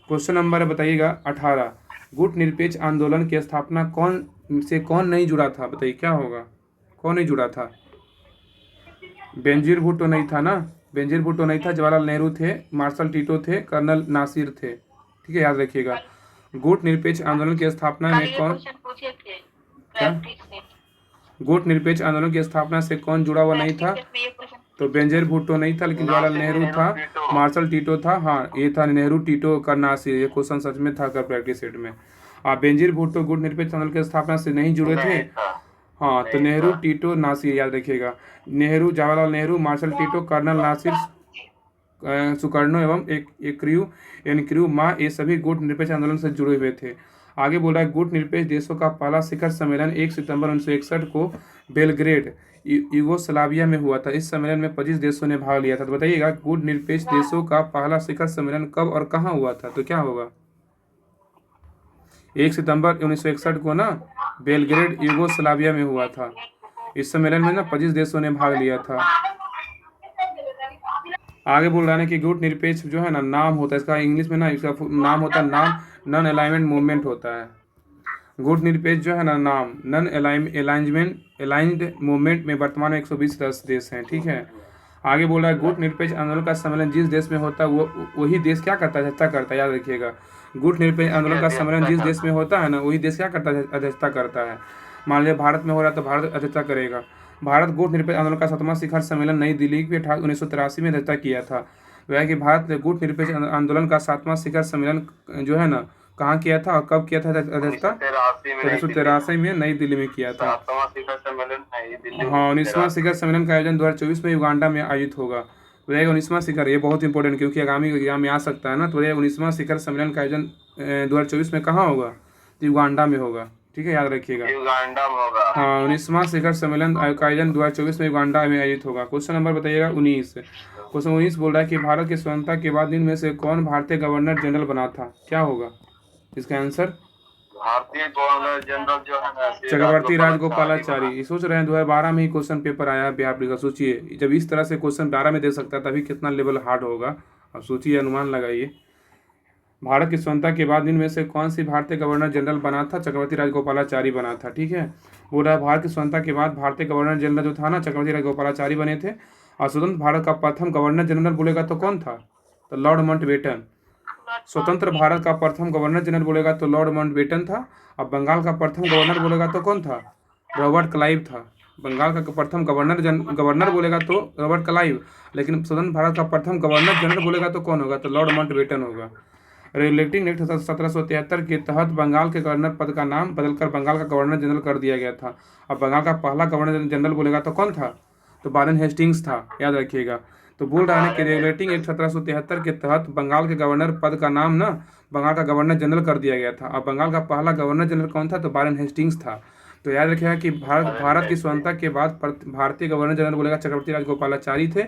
क्वेश्चन नंबर बताइएगा 18, गुट निरपेक्ष आंदोलन की स्थापना कौन नहीं जुड़ा था, बताइए क्या होगा, कौन नहीं जुड़ा था, बेनजीर भुट्टो नहीं था ना, बेनजीर भुट्टो नहीं था, जवाहरलाल नेहरू थे, मार्शल टीटो थे, कर्नल नासिर थे। ठीक है, याद रखिएगा। गुट निरपेक्ष आंदोलन की स्थापना में कौन, गुट निरपेक्ष आंदोलन की स्थापना से कौन जुड़ा हुआ नहीं था, तो बेनजीर भुट्टो नहीं था, लेकिन जवाहरलाल नेहरू था, मार्शल टीटो था। हाँ, ये था नेहरू, टीटो, नासिर, ये क्वेश्चन सच में था कर प्रैक्टिस सेट में। बेनजीर भुट्टो गुट निरपेक्ष आंदोलन की स्थापना से नहीं जुड़े थे। हाँ, तो नेहरू, टीटो, नासिर, याद रखिएगा। Nehru, Jawaharlal Nehru, marshal Tito, colonel Nasser, Sukarno एवं एक क्रू माँ, ये सभी गुट निरपेक्ष आंदोलन से जुड़े हुए थे। आगे बोला है गुट निरपेक्ष देशों का पहला शिखर सम्मेलन 1 सितंबर 1961 को बेलग्रेड यूगोस्लाविया में हुआ था। इस सम्मेलन में 25 देशों ने भाग लिया था। तो बताइएगा गुट निरपेक्ष देशों का पहला शिखर सम्मेलन कब और कहाँ हुआ था, तो क्या होगा, 1 सितंबर 1961 को ना बेलग्रेड यूगोस्लाविया में हुआ था। इस सम्मेलन में ना 25 देशों ने भाग लिया था। आगे बोल रहा है कि गुट निरपेक्ष जो है ना नाम होता है, इसका इंग्लिश में ना इसका नाम होता है नाम नॉन अलाइनमेंट मूवमेंट होता है। गुट निरपेक्ष जो है ना नाम नॉन अलाइन्ड मूवमेंट में वर्तमान में 120 देश हैं। ठीक है, आगे बोल रहा है गुट निरपेक्ष आंदोलन का सम्मेलन जिस देश में होता है वही देश क्या करता है, अध्यक्षता करता है। याद रखिएगा, गुट निरपेक्ष आंदोलन का सम्मेलन जिस देश में होता है ना वही देश क्या करता है, अध्यक्षता करता है। मान लिया भारत में हो रहा है तो भारत अध्यक्षता करेगा। भारत गुट निरपेक्ष आंदोलन का 7वां शिखर सम्मेलन नई दिल्ली में 1983 में अध्यक्षता किया था। वह कि भारत गुट निरपेक्ष आंदोलन का 7वां शिखर सम्मेलन जो है ना कहाँ किया था और कब किया था अध्यक्षता, 1983 में नई दिल्ली में किया था। हाँ, 19वां शिखर सम्मेलन का आयोजन 2024 में युगांडा में आयोजित होगा। तो यह 19वां शिखर, ये बहुत इंपॉर्टेंट क्योंकि आगामी एग्जाम में आ सकता है ना। तो यह 19वां शिखर सम्मेलन का आयोजन 2024 में कहाँ होगा, तो युगांडा में होगा। ठीक है, याद रखिएगा, युगांडा में होगा। हाँ, 19वां शिखर सम्मेलन का आयोजन 2024 में युगांडा में आयोजित होगा। क्वेश्चन नंबर बताइएगा 19। क्वेश्चन 19 बोल रहा है कि भारत की स्वतंत्रता के बाद इनमें से कौन भारतीय गवर्नर जनरल बना था, क्या होगा इसका आंसर, भारतीय गवर्नर जनरल जो है ना चक्रवर्ती राजगोपालाचारी। सोच रहे हैं 2012 में ही क्वेश्चन पेपर आया बिहार पुलिस का। सोचिए जब इस तरह से क्वेश्चन 12 में दे सकता है तभी कितना लेवल हार्ड होगा। अब सोचिए, अनुमान लगाइए। भारत की स्वतंत्रता के बाद इनमें से कौन सी भारतीय गवर्नर जनरल बना था, चक्रवर्ती राजगोपालाचारी बना था। ठीक है, बोल रहा है भारत की स्वतंत्रता के बाद भारतीय गवर्नर जनरल जो था ना चक्रवर्ती राजगोपालाचारी बने थे। और स्वतंत्र भारत का प्रथम गवर्नर जनरल बोलेगा तो कौन था, तो लॉर्ड माउंटबेटन। स्वतंत्र भारत का प्रथम गवर्नर जनरल बोलेगा तो लॉर्ड माउंटबेटन था। और बंगाल का प्रथम गवर्नर बोलेगा तो कौन था, रॉबर्ट क्लाइव था। बंगाल का प्रथम गवर्नर बोलेगा तो रॉबर्ट क्लाइव, लेकिन स्वतंत्र भारत का प्रथम गवर्नर जनरल बोलेगा तो कौन होगा, तो लॉर्ड माउंटबेटन होगा। रेगुलेटिंग एक्ट 1773 के तहत बंगाल के गवर्नर पद का नाम बदलकर बंगाल का गवर्नर जनरल कर दिया गया था। अब बंगाल का पहला गवर्नर जनरल बोलेगा तो कौन था? तो वारेन हेस्टिंग्स था, याद रखिएगा। तो बोल रहा है कि रेगुलेटिंग एक्ट 1773 के तहत बंगाल के गवर्नर पद का नाम ना बंगाल का गवर्नर जनरल कर दिया गया था। अब बंगाल का पहला गवर्नर जनरल कौन था? तो वारेन हेस्टिंग्स था। तो याद रखिएगा कि भारत की स्वतंत्रता के बाद भारतीय गवर्नर जनरल बोलेगा चक्रवर्ती राजगोपालाचारी थे,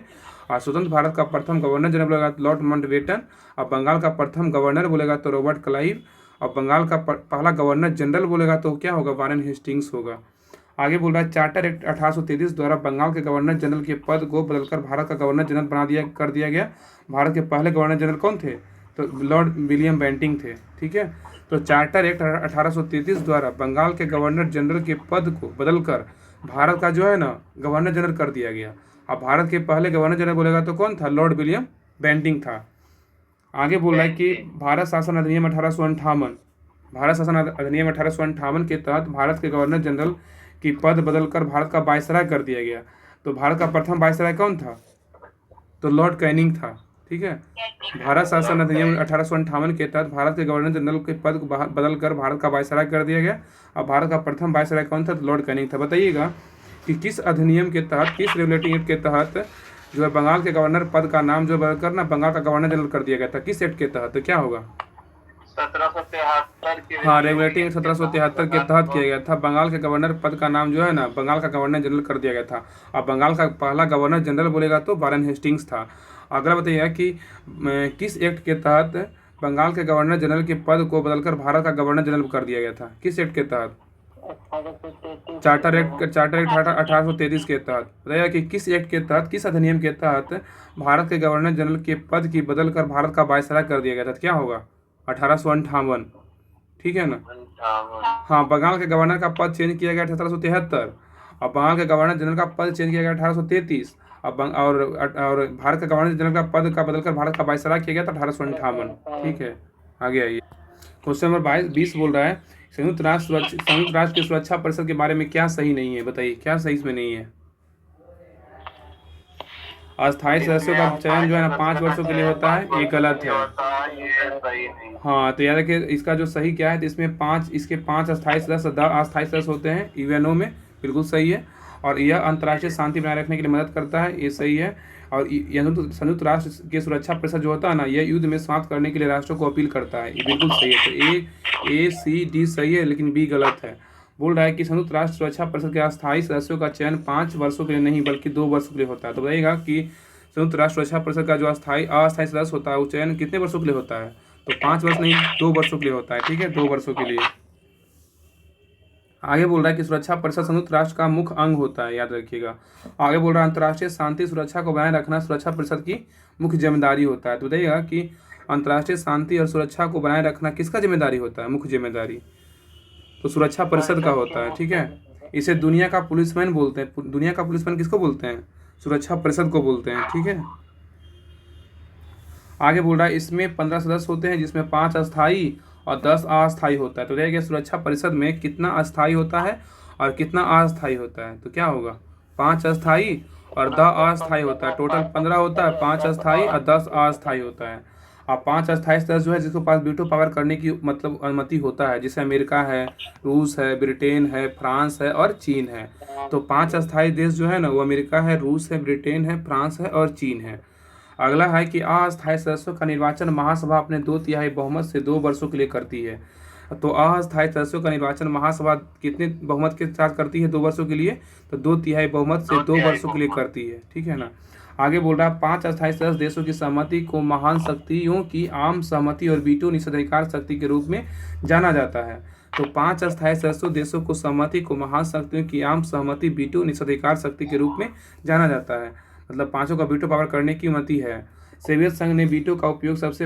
और स्वतंत्र भारत का प्रथम गवर्नर जनरल बोलेगा लॉर्ड माउंटबेटन, और बंगाल का प्रथम गवर्नर बोलेगा तो रॉबर्ट क्लाइव, और बंगाल का पहला गवर्नर जनरल बोलेगा तो क्या होगा? वारेन हेस्टिंग्स होगा। आगे बोल रहा है चार्टर एक्ट 1833 द्वारा बंगाल के गवर्नर जनरल के पद को बदलकर भारत का गवर्नर जनरल कर दिया गया। भारत के पहले गवर्नर जनरल कौन थे? तो लॉर्ड विलियम बेंटिंग थे, ठीक है। तो चार्टर एक्ट 1833 द्वारा बंगाल के गवर्नर जनरल के पद को बदलकर भारत का जो है ना गवर्नर जनरल कर दिया गया। अब भारत के पहले गवर्नर जनरल बोलेगा तो कौन था? लॉर्ड विलियम बेंटिंग था। आगे बोल रहा है कि भारत शासन अधिनियम 1858, भारत शासन अधिनियम 1858 के तहत भारत के गवर्नर जनरल की पद बदलकर भारत का वायसराय कर दिया गया। तो भारत का प्रथम वायसराय कौन था? तो लॉर्ड कैनिंग था, ठीक है। भारत शासन अधिनियम 1858 के तहत भारत के गवर्नर जनरल के पद को बदलकर भारत का वायसराय कर दिया गया। अब भारत का प्रथम वायसराय कौन था? तो लॉर्ड कैनिंग था। बताइएगा कि किस अधिनियम के तहत, किस रेगुलेटिंग एक्ट के तहत जो है बंगाल के गवर्नर पद का नाम जो बदलकर ना बंगाल का गवर्नर जनरल कर दिया गया था? किस एक्ट के तहत? तो क्या होगा? 1773 के हाँ, रेगुलेटिंग एक्ट 1773 के तहत किया गया था। बंगाल के गवर्नर पद का नाम जो है ना बंगाल का गवर्नर जनरल कर दिया गया था। अब बंगाल का पहला गवर्नर जनरल बोलेगा तो वारेन हेस्टिंग्स था। अगला बताइएगा कि किस एक्ट के तहत बंगाल के गवर्नर जनरल के पद को बदलकर भारत का गवर्नर जनरल कर दिया गया था? किस एक्ट के तहत? चार्टर एक्ट 1833 के तहत। बताइएगा कि किस एक्ट के तहत, किस अधिनियम के तहत भारत के गवर्नर जनरल के पद की बदलकर भारत का वायसराय कर दिया गया था? क्या होगा? 1858, ठीक है ना। हाँ, बंगाल के गवर्नर का पद चेंज किया गया 1773, और बंगाल के गवर्नर जनरल का पद चेंज किया गया 1833, और भारत के गवर्नर जनरल का पद का बदलकर भारत का वायसराय किया गया था 1858, ठीक है। आगे आइए, क्वेश्चन नंबर 20 बोल रहा है संयुक्त राष्ट्र की सुरक्षा परिषद के बारे में क्या सही नहीं है? बताइए क्या सही इसमें नहीं है? अस्थायी सदस्यों का चयन जो है ना 5 वर्षों के लिए होता है, ये गलत है। हाँ, तो याद रखिए इसका जो सही क्या है, तो इसमें 5 अस्थायी सदस्य, 10 अस्थायी सदस्य होते हैं यूएनओ में, बिल्कुल सही है। और यह अंतर्राष्ट्रीय शांति बनाए रखने के लिए मदद करता है, ये सही है। और संयुक्त राष्ट्र की सुरक्षा परिषद जो होता है ना, यह युद्ध में समाप्त करने के लिए राष्ट्रों को अपील करता है, ये बिल्कुल सही है। तो ए सी डी सही है, लेकिन बी गलत है। बोल रहा है कि संयुक्त राष्ट्र सुरक्षा परिषद के अस्थायी सदस्यों का चयन 5 वर्षों के लिए नहीं बल्कि 2 वर्षों के लिए होता है। तो बताइएगा कि संयुक्त राष्ट्र सुरक्षा परिषद का जो अस्थायी सदस्य होता है वो चयन कितने वर्षों के लिए होता है? तो 5 वर्ष नहीं, 2 वर्षों के लिए होता है, ठीक है, 2 वर्षों के लिए। आगे बोल रहा है कि सुरक्षा परिषद संयुक्त राष्ट्र का मुख्य अंग होता है, याद रखिएगा। आगे बोल रहा है अंतर्राष्ट्रीय शांति सुरक्षा को बनाए रखना सुरक्षा परिषद की मुख्य जिम्मेदारी होता है। तो बताइएगा कि अंतर्राष्ट्रीय शांति और सुरक्षा को बनाए रखना किसका जिम्मेदारी होता है? मुख्य जिम्मेदारी तो सुरक्षा परिषद का होता है, ठीक है। इसे दुनिया का पुलिसमैन बोलते हैं। दुनिया का पुलिसमैन किसको बोलते हैं? सुरक्षा परिषद को बोलते हैं, ठीक है। आगे बोल रहा है इसमें 15 सदस्य होते हैं, जिसमें 5 अस्थायी और 10 अस्थायी होता है। तो देखिए सुरक्षा परिषद में कितना अस्थायी होता है और कितना अस्थायी होता है? तो क्या होगा? 5 अस्थायी और 10 अस्थायी होता है। टोटल 15 होता है, 5 अस्थायी और 10 अस्थायी होता है। और 5 अस्थायी सदस्य जो है जिसके पास वीटो पावर करने की मतलब अनुमति होता है, जैसे अमेरिका है, रूस है, ब्रिटेन है, फ्रांस है और चीन है। तो 5 अस्थायी देश जो है ना वो अमेरिका है, रूस है, ब्रिटेन है, फ्रांस है और चीन है। अगला है कि अस्थायी सदस्यों का निर्वाचन महासभा अपने 2/3 बहुमत से 2 वर्षों के लिए करती है। तो अस्थायी सदस्यों का निर्वाचन महासभा कितने बहुमत के साथ करती है 2 वर्षों के लिए? तो 2/3 बहुमत से 2 वर्षों के लिए करती है, ठीक है ना। आगे बोल रहा है 5 अस्थायी सदस्य देशों की सहमति को महान शक्तियों की आम सहमति और वीटो निषेधाधिकार शक्ति के रूप में जाना जाता है। तो 5 अस्थायी सदस्यों देशों को सहमति को महान शक्तियों की आम सहमति वीटो निषेधाधिकार शक्ति के रूप में जाना जाता है। मतलब 5 का वीटो पावर करने की अनुमति है। सोवियत संघ ने वीटो का उपयोग सबसे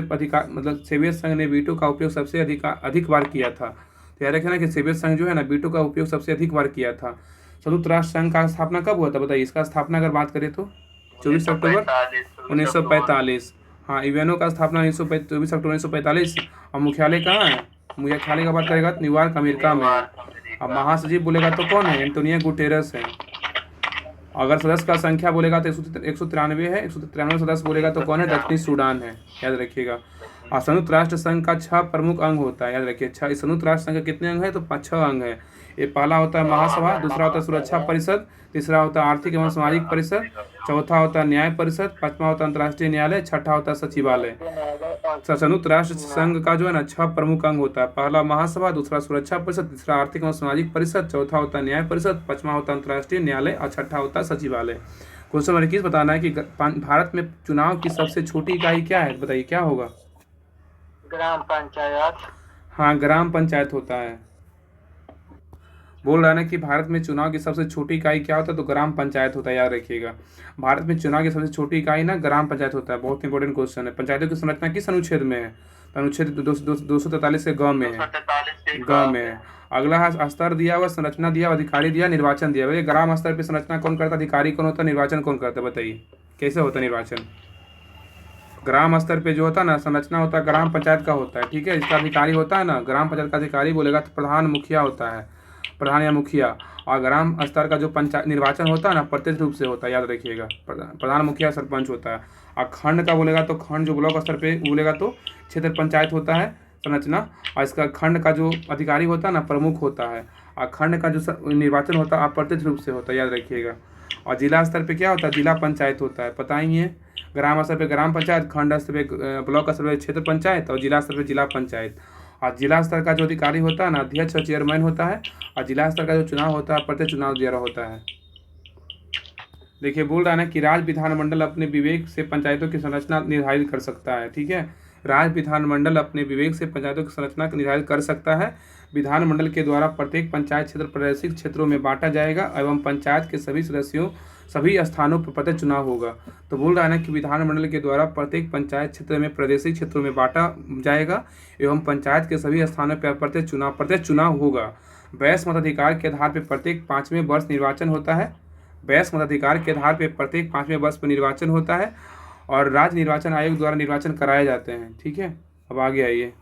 अधिक बार किया था। तो याद रखना कि सोवियत संघ जो है ना वीटो का उपयोग सबसे अधिक बार किया था। संयुक्त राष्ट्र संघ का स्थापना कब हुआ था? बताइए। इसका स्थापना अगर बात करें तो 24 अक्टूबर 1945। हाँ, यूएनओ का स्थापना 24 अक्टूबर 1945। और मुख्यालय कहाँ है? मुख्यालय का बात करेगा तो न्यूयॉर्क अमेरिका में है। अब महासचिव बोलेगा तो कौन है? एंटोनियो गुटेरेस है। अगर सदस्य का संख्या बोलेगा तो 193 है। 193 सदस्य बोलेगा तो कौन है? दक्षिणी सूडान है, याद रखिएगा। और संयुक्त राष्ट्र संघ का 6 प्रमुख अंग होता है, याद रखिए। 6 संयुक्त राष्ट्र संघ के कितने अंग है? तो 6 अंग है। ये पहला होता है महासभा, दूसरा होता है सुरक्षा परिषद, तीसरा होता है आर्थिक एवं सामाजिक परिषद, चौथा होता है न्याय परिषद, पांचवा होता है अंतर्राष्ट्रीय न्यायालय, छठा होता है सचिवालय। संयुक्त राष्ट्र संघ का जो है ना 6 प्रमुख अंग होता है। पहला महासभा, दूसरा सुरक्षा परिषद, तीसरा आर्थिक एवं सामाजिक परिषद, चौथा होता है न्याय परिषद, पांचवा होता है अंतर्राष्ट्रीय न्यायालय और छठा होता है सचिवालय। क्वेश्चन नंबर 21 बताना है कि भारत में चुनाव की सबसे छोटी इकाई क्या है? बताइए क्या होगा? ग्राम पंचायत। हाँ, ग्राम पंचायत होता है। बोल रहा है ना कि भारत में चुनाव की सबसे छोटी इकाई क्या होता है? तो ग्राम पंचायत होता है, याद रखिएगा। भारत में चुनाव की सबसे छोटी इकाई ना ग्राम पंचायत होता है। बहुत इंपॉर्टेंट क्वेश्चन है। पंचायतों की संरचना किस अनुच्छेद में है? तो अनुच्छेद 243 के ग में है। ग में है। अगला स्तर दिया हुआ, संरचना दिया, अधिकारी दिया, निर्वाचन दिया। भाई ग्राम स्तर पर संरचना कौन करता है? अधिकारी कौन होता है? निर्वाचन कौन करता है? बताइए कैसे होता है निर्वाचन? ग्राम स्तर पे जो होता है ना संरचना होता है ग्राम पंचायत का होता है, ठीक है। इसका अधिकारी होता है ना, ग्राम पंचायत का अधिकारी बोलेगा तो प्रधान मुखिया होता है, प्रधान या मुखिया। और ग्राम स्तर का जो पंचायत निर्वाचन होता है ना प्रत्यक्ष रूप से होता है, याद रखिएगा। प्रधान मुखिया सरपंच होता है। और खंड का बोलेगा तो खंड जो ब्लॉक स्तर पे बोलेगा तो क्षेत्र पंचायत होता है संरचना। और इसका खंड का जो अधिकारी होता है ना प्रमुख होता है। और खंड का जो निर्वाचन होता है अप्रत्यक्ष रूप से होता है, याद रखिएगा। और जिला स्तर पे क्या होता है? जिला पंचायत होता है, पता ही है। ग्राम स्तर पे ग्राम पंचायत, खंड स्तर पे ब्लॉक स्तर पे क्षेत्र पंचायत और जिला स्तर पे जिला पंचायत। और जिला स्तर का जो अधिकारी होता है ना अध्यक्ष और चेयरमैन होता है। और जिला स्तर का जो चुनाव होता है प्रत्येक चुनाव द्वारा होता है। देखिए बोल रहा है ना कि राज्य विधानमंडल अपने विवेक से पंचायतों की संरचना निर्धारित कर सकता है, ठीक है। राज्य विधानमंडल अपने विवेक से पंचायतों की संरचना निर्धारित कर सकता है। विधानमंडल के द्वारा प्रत्येक पंचायत क्षेत्र प्रादेशिक क्षेत्रों में बांटा जाएगा एवं पंचायत के सभी सदस्यों सभी स्थानों पर प्रत्येक चुनाव होगा। तो बोल रहा है ना कि विधानमंडल के द्वारा प्रत्येक पंचायत क्षेत्र में प्रादेशिक क्षेत्रों में बांटा जाएगा एवं पंचायत के सभी स्थानों पर प्रत्येक चुनाव होगा। वयस्क मताधिकार के आधार पर प्रत्येक 5वें वर्ष निर्वाचन होता है। वयस्क मताधिकार के आधार पर प्रत्येक 5वें वर्ष पर निर्वाचन होता है और राज्य निर्वाचन आयोग द्वारा निर्वाचन कराए जाते हैं, ठीक है। अब आगे आइए,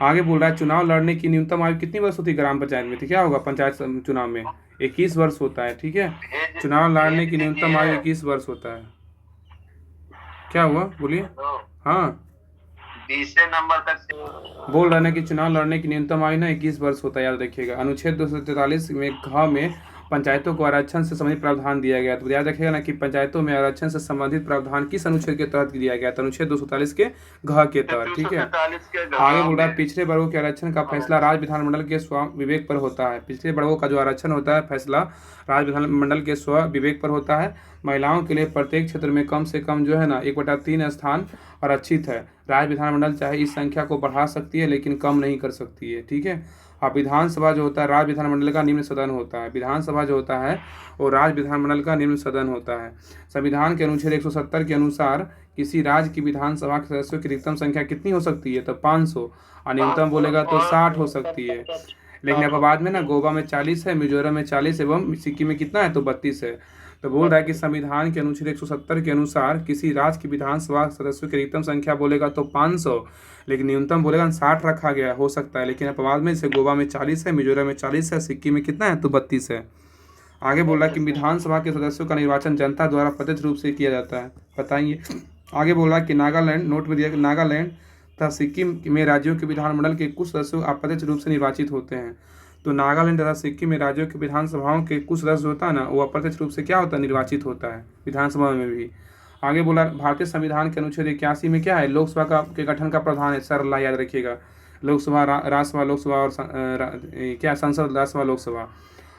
आगे बोल रहा है चुनाव लड़ने की न्यूनतम आयु कितनी वर्ष होती है ग्राम पंचायत में? तो क्या होगा पंचायत चुनाव में? 21 वर्ष होता है, ठीक है। चुनाव लड़ने की न्यूनतम आयु 21 वर्ष होता है। क्या हुआ बोलिए? हाँ 20 नंबर तक बोल रहा है ना कि चुनाव लड़ने की न्यूनतम आयु ना 21 वर्ष होता है, याद रखिएगा। अनुच्छेद 243 में घ में पंचायतों को आरक्षण से संबंधित प्रावधान दिया गया। तो याद रखिएगा ना कि पंचायतों में आरक्षण से संबंधित प्रावधान किस अनुच्छेद के तहत दिया गया? तो अनुच्छेद 243 के घ के तहत, ठीक है। आगे बोल रहा है पिछड़े वर्गों के आरक्षण का फैसला राज्य विधानमंडल के स्व विवेक पर होता है। पिछड़े वर्गों का जो आरक्षण होता है फैसला राज्य विधानमंडल के स्व विवेक पर होता है। महिलाओं के लिए प्रत्येक क्षेत्र में कम से कम जो है ना 1/3 स्थान आरक्षित है। राज्य विधानमंडल चाहे इस संख्या को बढ़ा सकती है लेकिन कम नहीं कर सकती है, ठीक है। अब विधानसभा जो होता है राज्य विधानमंडल का निम्न सदन होता है। विधानसभा जो होता है वो राज्य विधानमंडल का निम्न सदन होता है। संविधान के अनुच्छेद 170 के अनुसार किसी राज्य की विधानसभा के सदस्यों की अधिकतम संख्या कितनी हो सकती है? तो 500 और न्यूनतम बोलेगा तो 60 हो सकती है। लेकिन अब बाद में ना गोवा में 40 है, मिजोरम में 40 एवं सिक्किम में कितना है? तो 32 है। तो बोल रहा है कि संविधान के अनुच्छेद 170 के अनुसार किसी राज्य की विधानसभा सदस्यों की अधिकतम संख्या बोलेगा तो 500, लेकिन न्यूनतम बोलेगा 60 रखा गया हो सकता है। लेकिन अपवाद में जैसे गोवा में 40 है, मिजोरम में 40 है, सिक्किम में कितना है? तो 32 है। आगे बोल रहा है कि विधानसभा के सदस्यों का निर्वाचन जनता द्वारा प्रत्यक्ष रूप से किया जाता है, बताइए। आगे बोल रहा है कि नागालैंड, नोट में दिया कि नागालैंड तथा सिक्किम में राज्यों के विधानमंडल के कुछ सदस्यों अप्रत्यक्ष रूप से निर्वाचित होते हैं। तो नागालैंड तथा सिक्किम में राज्यों के विधानसभाओं के कुछ सदस्य होता है ना वो अप्रत्यक्ष रूप से क्या होता है? निर्वाचित होता है विधानसभा में भी। आगे बोला भारतीय संविधान के अनुच्छेद 81 में क्या है? लोकसभा का के गठन का प्रावधान है। सरला याद रखिएगा, लोकसभा राज्यसभा लोकसभा और क्या संसद राज्यसभा लोकसभा।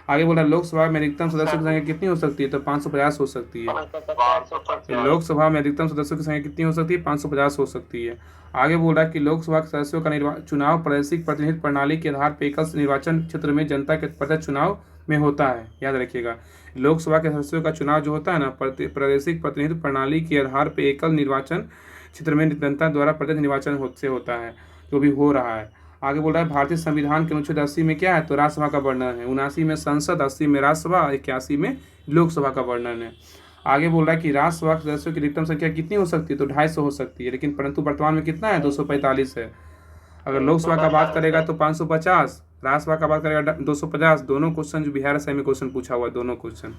आगे बोला लोकसभा में अधिकतम सदस्यों की संख्या कितनी हो सकती है? तो 550 हो सकती है। लोकसभा में अधिकतम सदस्यों की संख्या कितनी हो सकती है? 550 हो सकती है। आगे बोल रहा है कि लोकसभा के सदस्यों का चुनाव प्रादेशिक प्रतिनिधित्व प्रणाली के आधार पर एकल निर्वाचन क्षेत्र में जनता के प्रत्यक्ष चुनाव में होता है, याद रखिएगा। लोकसभा के सदस्यों का चुनाव जो होता है ना प्रादेशिक प्रतिनिधित्व प्रणाली के आधार पर एकल निर्वाचन क्षेत्र में जनता द्वारा प्रत्यक्ष निर्वाचन से होता है, जो भी हो रहा है। आगे बोल रहा है भारतीय संविधान के अनुच्छेद 80 में क्या है? तो राज्यसभा का वर्णन है। 79 में संसद, 80 में राज्यसभा, 81 में लोकसभा का वर्णन है। आगे बोल रहा है कि राज्यसभा के सदस्यों की अधिकतम संख्या कितनी हो सकती है? तो 250 हो सकती है, लेकिन परंतु वर्तमान में कितना है? 245 है। अगर लोकसभा का बात करेगा तो 550, राज्यसभा का बात करेगा 250। दोनों क्वेश्चन जो बिहार से में क्वेश्चन पूछा हुआ, दोनों क्वेश्चन।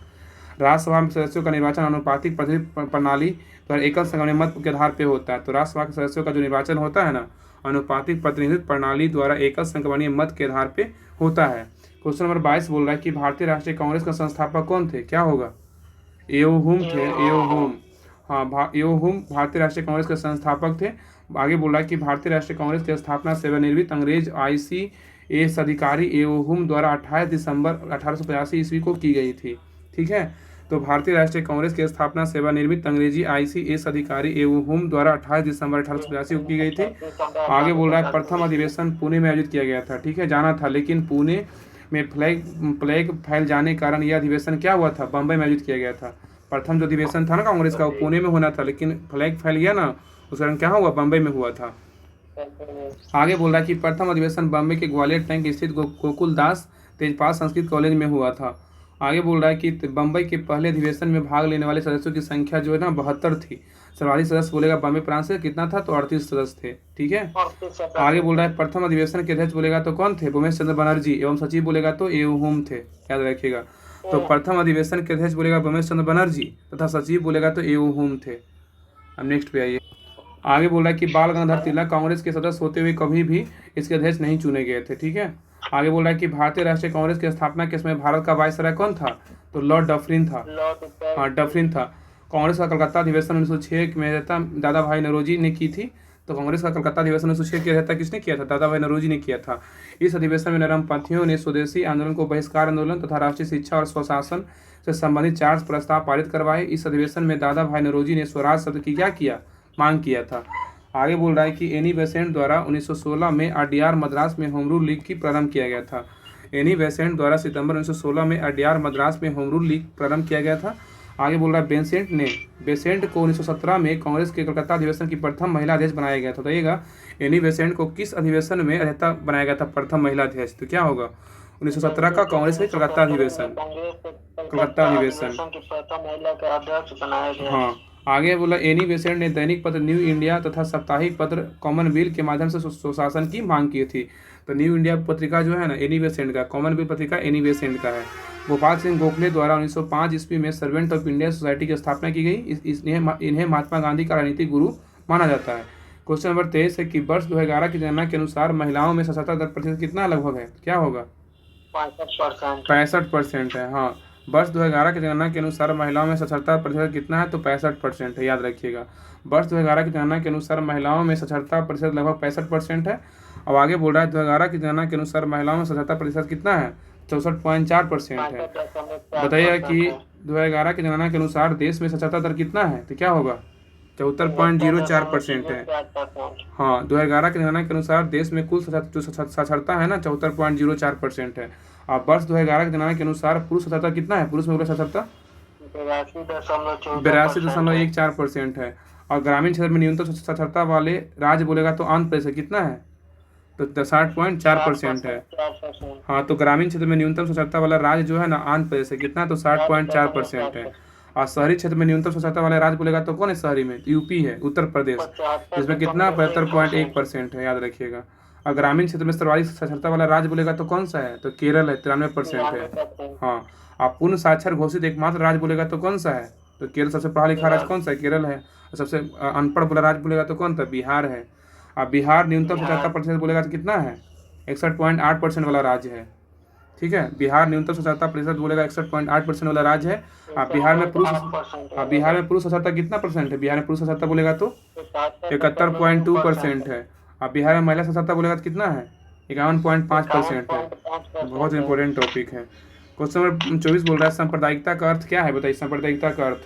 राज्यसभा में सदस्यों का निर्वाचन अनुपातिक प्रतिनिधि प्रणाली द्वारा एकल संगमनीय मत के आधार पर होता है। तो राज्यसभा के सदस्यों का जो निर्वाचन होता है ना, अनुपातिक प्रतिनिधित्व प्रणाली द्वारा एकल संगमनीय मत के आधार पर होता है। क्वेश्चन नंबर 22 बोल रहा है कि भारतीय राष्ट्रीय कांग्रेस का संस्थापक कौन थे? क्या होगा? एओहुम थे। एओहुम, हाँ, एओहुम भारतीय राष्ट्रीय कांग्रेस के संस्थापक थे। आगे बोल रहा है कि भारतीय राष्ट्रीय कांग्रेस की स्थापना सेवानिवृत्त अंग्रेज ICAS अधिकारी एओहुम द्वारा 28 दिसंबर 1885 ईस्वी को की गई थी। ठीक है, तो भारतीय राष्ट्रीय कांग्रेस की स्थापना सेवानिवृत्त अंग्रेजी ICAS अधिकारी एओहुम द्वारा 28 दिसंबर 1885 को की गई थी। आगे बोल रहा है प्रथम अधिवेशन पुणे में आयोजित किया गया था। ठीक है, जाना था, लेकिन पुणे में प्लेग फैल जाने के कारण यह अधिवेशन क्या हुआ था? बम्बई में आयोजित किया गया था। प्रथम जो अधिवेशन था ना कांग्रेस का, वो पुणे में होना था, लेकिन प्लेग फैल गया ना, उस कारण क्या हुआ? बम्बई में हुआ था। आगे बोल रहा है कि प्रथम अधिवेशन बम्बई के ग्वालियर टैंक स्थित गोकुल दास तेजपाल संस्कृत कॉलेज में हुआ था। आगे बोल रहा है कि बम्बई के पहले अधिवेशन में भाग लेने वाले सदस्यों की संख्या जो है ना 72 थी। सर्वाधिक सदस्य बोलेगा बम्बे प्रांत से कितना था? तो 38 सदस्य थे। ठीक है, आगे बोल रहा है प्रथम अधिवेशन के अध्यक्ष बोलेगा तो कौन थे? भूमेश चंद्र बनर्जी, एवं सचिव बोलेगा तो एओहुम थे, याद रखिएगा। तो प्रथम अधिवेशन के अध्यक्ष बोलेगा भूमेश चंद्र बनर्जी तथा सचिव बोलेगा तो एओहुम थे। अब नेक्स्ट पे आइए। आगे बोल रहा है कि बाल गंगाधर तिलक कांग्रेस के सदस्य होते हुए कभी भी इसके अध्यक्ष नहीं चुने गए थे। ठीक है, आगे बोल रहा है कि भारतीय राष्ट्रीय कांग्रेस की स्थापना के समय भारत का वायसराय कौन था? तो लॉर्ड डफरिन था। हाँ, डफरिन था। कांग्रेस का कलकत्ता अधिवेशन 1906 में दादा भाई नौरोजी ने की थी। तो कांग्रेस का कलकत्ता अधिवेशन 1906 किया था, किसने किया था? दादा भाई नौरोजी ने किया था। इस अधिवेशन में नरमपंथियों ने स्वदेशी आंदोलन को बहिष्कार आंदोलन तथा राष्ट्रीय शिक्षा और स्वशासन से संबंधित 4 प्रस्ताव पारित करवाए। इस अधिवेशन में दादा भाई नौरोजी ने स्वराज शब्द की क्या किया? मांग किया था। आगे बोल रहा है कि एनी बेसेंट द्वारा 1916 में RDR मद्रास में होम रूल लीग की प्रारंभ किया गया था। एनी बेसेंट द्वारा सितंबर 1916 में RDR मद्रास में होम रूल लीग प्रारंभ किया गया था। आगे बोल रहा है बेसेंट को 1917 में कांग्रेस के कलकत्ता अधिवेशन की प्रथम महिला अध्यक्ष बनाया गया था। बताइएगा एनी बेसेंट को किस अधिवेशन में अध्यक्षता बनाया गया था? प्रथम महिला अध्यक्ष। तो क्या होगा? 1917 का कांग्रेस के कलकत्ता अधिवेशन। हाँ, आगे बोला एनी बेसेंट ने दैनिक पत्र न्यू इंडिया तथा साप्ताहिक पत्र कॉमनवेल्थ के माध्यम से सुशासन की मांग की थी। तो न्यू इंडिया पत्रिका जो है ना एनी बेसेंट का, कॉमनवेल्थ पत्रिका एनी बेसेंट का है। गोपाल सिंह गोखले द्वारा 1905 ईस्वी में सर्वेंट ऑफ इंडिया सोसाइटी की स्थापना की गई। इन्हें महात्मा गांधी का राजनीतिक गुरु माना जाता है। क्वेश्चन नंबर 23 है कि वर्ष 2011 की जनगणना के अनुसार महिलाओं में साक्षरता दर प्रतिशत कितना लगभग है? क्या होगा? 65% है। हाँ, वर्ष 2011 की जनगणना के अनुसार महिलाओं में साक्षरता प्रतिशत कितना है? तो 65% है, याद रखिएगा। वर्ष 2011 की जनगणना के अनुसार महिलाओं में साक्षरता प्रतिशत लगभग 65% है। अब आगे बोल रहा है 2011 की जनगणना के अनुसार महिलाओं में साक्षरता प्रतिशत कितना है? 64.4% है। बताइए कि 2011 की जनगणना के अनुसार देश में साक्षरता दर कितना है? तो क्या होगा? 74.04% है। हाँ, 2011 की जनगणना के अनुसार देश में कुल साक्षरता है ना 74.04% है। और वर्ष 2011 की जनगणना के अनुसार पुरुष साक्षरता कितना है? पुरुष में साक्षरता 82.14% है। और ग्रामीण क्षेत्र में न्यूनतम साक्षरता वाले राज्य बोलेगा तो आंध्र प्रदेश कितना है? तो 60.4% है। हाँ, तो ग्रामीण क्षेत्र में न्यूनतम साक्षरता वाला राज्य जो है ना आंध्र प्रदेश है, कितना? तो 60.4% है। और शहरी क्षेत्र में न्यूनतम साक्षरता वाले राज्य बोलेगा तो कौन है शहरी में? यूपी है, उत्तर प्रदेश, जिसमें कितना? 75.1% है, याद रखिएगा। और ग्रामीण क्षेत्र में सर्वाधिक साक्षरता वाला राज्य बोलेगा तो कौन सा है? तो केरल है, 93% है। हाँ, आप पूर्ण साक्षर घोषित एकमात्र राज्य बोलेगा तो कौन सा है? तो केरल सबसे पढ़ा लिखा राज्य कौन सा है? केरल है। और सबसे अनपढ़ बोला राज्य बोलेगा तो कौन था? बिहार है। अब बिहार न्यूनतम साक्षरता प्रतिशत बोलेगा तो कितना है? 61.8% वाला राज्य है। ठीक है, बिहार न्यूनतम साक्षरता प्रतिशत बोलेगा 61.8% वाला राज्य है। अब बिहार में पुरुष साक्षरता कितना परसेंट है? बिहार में पुरुष साक्षरता बोलेगा तो 71.2% है। अब बिहार में महिला साक्षरता बोलेगा तो कितना है? 51.5% है। बहुत इंपॉर्टेंट टॉपिक है। क्वेश्चन नंबर 24 बोल रहा है सांप्रदायिकता का अर्थ क्या है? बताइए सांप्रदायिकता का अर्थ।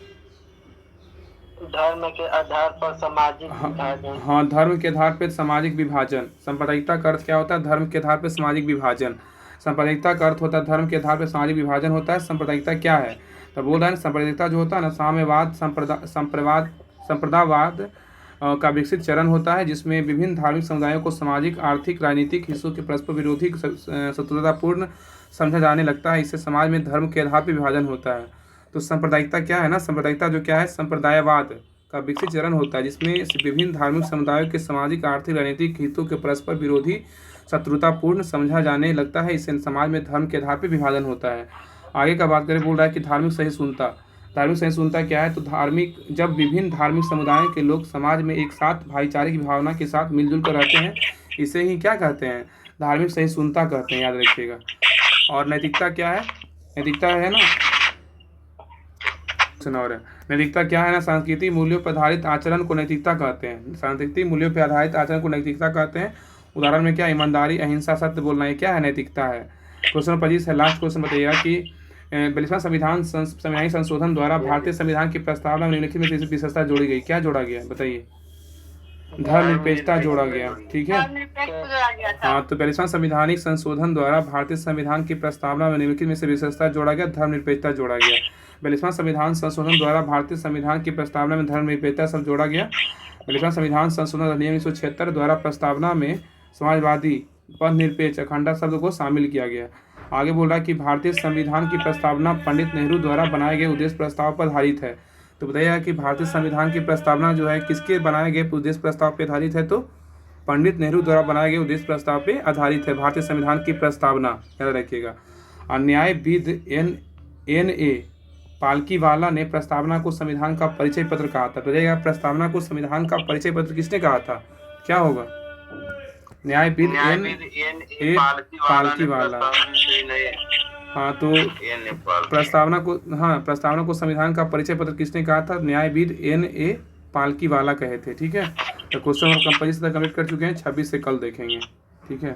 धर्म के आधार पर सामाजिक विभाजन। हाँ, धर्म के आधार पर सामाजिक विभाजन। सांप्रदायिकता का अर्थ क्या होता है? धर्म के आधार पर सामाजिक विभाजन। सांप्रदायिकता का अर्थ होता है धर्म के आधार पर सामाजिक विभाजन होता है। सांप्रदायिकता क्या है? तो बोल रहा है सांप्रदायिकता जो होता है ना साम्यवाद संप्रदायवाद का विकसित चरण होता है, जिसमें विभिन्न धार्मिक समुदायों को सामाजिक, आर्थिक, राजनीतिक हिस्सों के परस्पर विरोधी शत्रुतापूर्ण समझा जाने लगता है। इससे समाज में धर्म के आधार पर विभाजन होता है। तो सांप्रदायिकता क्या है ना? सांप्रदायिकता जो क्या है? संप्रदायवाद का विकसित चरण होता है, जिसमें विभिन्न धार्मिक समुदायों के सामाजिक, आर्थिक, राजनीतिक हितों के परस्पर विरोधी शत्रुतापूर्ण समझा जाने लगता है। इससे समाज में धर्म के आधार पर विभाजन होता है। आगे का बात करें, बोल रहा है कि धार्मिक सहिष्णुता। धार्मिक सहिष्णुता क्या है? तो धार्मिक, जब विभिन्न धार्मिक समुदायों के लोग समाज में एक साथ भाईचारे की भावना के साथ मिलजुल कर रहते हैं, इसे ही क्या कहते हैं? धार्मिक सहिष्णुता कहते हैं, याद रखिएगा। और नैतिकता क्या है? नैतिकता है ना, और नैतिकता क्या है ना, सांस्कृतिक मूल्यों पर आधारित आचरण को नैतिकता कहते हैं। सांस्कृतिक मूल्यों पर आधारित आचरण को नैतिकता कहते हैं। उदाहरण में क्या? ईमानदारी, अहिंसा, सत्य बोलना, ये क्या है? नैतिकता है। क्वेश्चन 25 है, लास्ट क्वेश्चन बताइएगा कि 42वां संवैधानिक संशोधन द्वारा भारतीय संविधान की प्रस्तावना में निम्नलिखित में से विशेषता जोड़ी गई। क्या जोड़ा गया बताइए? धर्मनिरपेक्षता जोड़ा गया, ठीक है। हाँ, तो 42वां संवैधानिक संशोधन द्वारा भारतीय संविधान की प्रस्तावना में निम्नलिखित में से विशेषता जोड़ा गया, धर्मनिरपेक्षता जोड़ा गया। 42वां संविधान संशोधन द्वारा भारतीय संविधान की प्रस्तावना में धर्मनिरपेक्षता सब जोड़ा गया। 42वां संविधान संशोधन अधिनियम 1976 द्वारा प्रस्तावना में समाजवादी, पथ निरपेक्ष, अखंडता शब्द को शामिल किया गया। आगे बोल रहा है कि भारतीय संविधान की प्रस्तावना पंडित नेहरू द्वारा बनाए गए उद्देश्य प्रस्ताव पर आधारित है। तो बताइएगा कि भारतीय संविधान की प्रस्तावना जो है किसके बनाए गए उद्देश्य प्रस्ताव पर आधारित है? तो पंडित नेहरू द्वारा बनाए गए उद्देश्य प्रस्ताव पर आधारित है भारतीय संविधान की प्रस्तावना, याद रखिएगा। और न्यायविद N.A. पालकीवाला ने प्रस्तावना को संविधान का परिचय पत्र कहा था। बताइएगा प्रस्तावना को संविधान का परिचय पत्र किसने कहा था? क्या होगा? न्यायविद N.A. पालकीवाला। हाँ, तो प्रस्तावना को संविधान का परिचय पत्र किसने कहा था? न्यायविद N.A. पालकीवाला कहे थे, ठीक है। तो क्वेश्चन नंबर 25 तक कम्प्लीट कर चुके हैं, 26 से कल देखेंगे, ठीक है।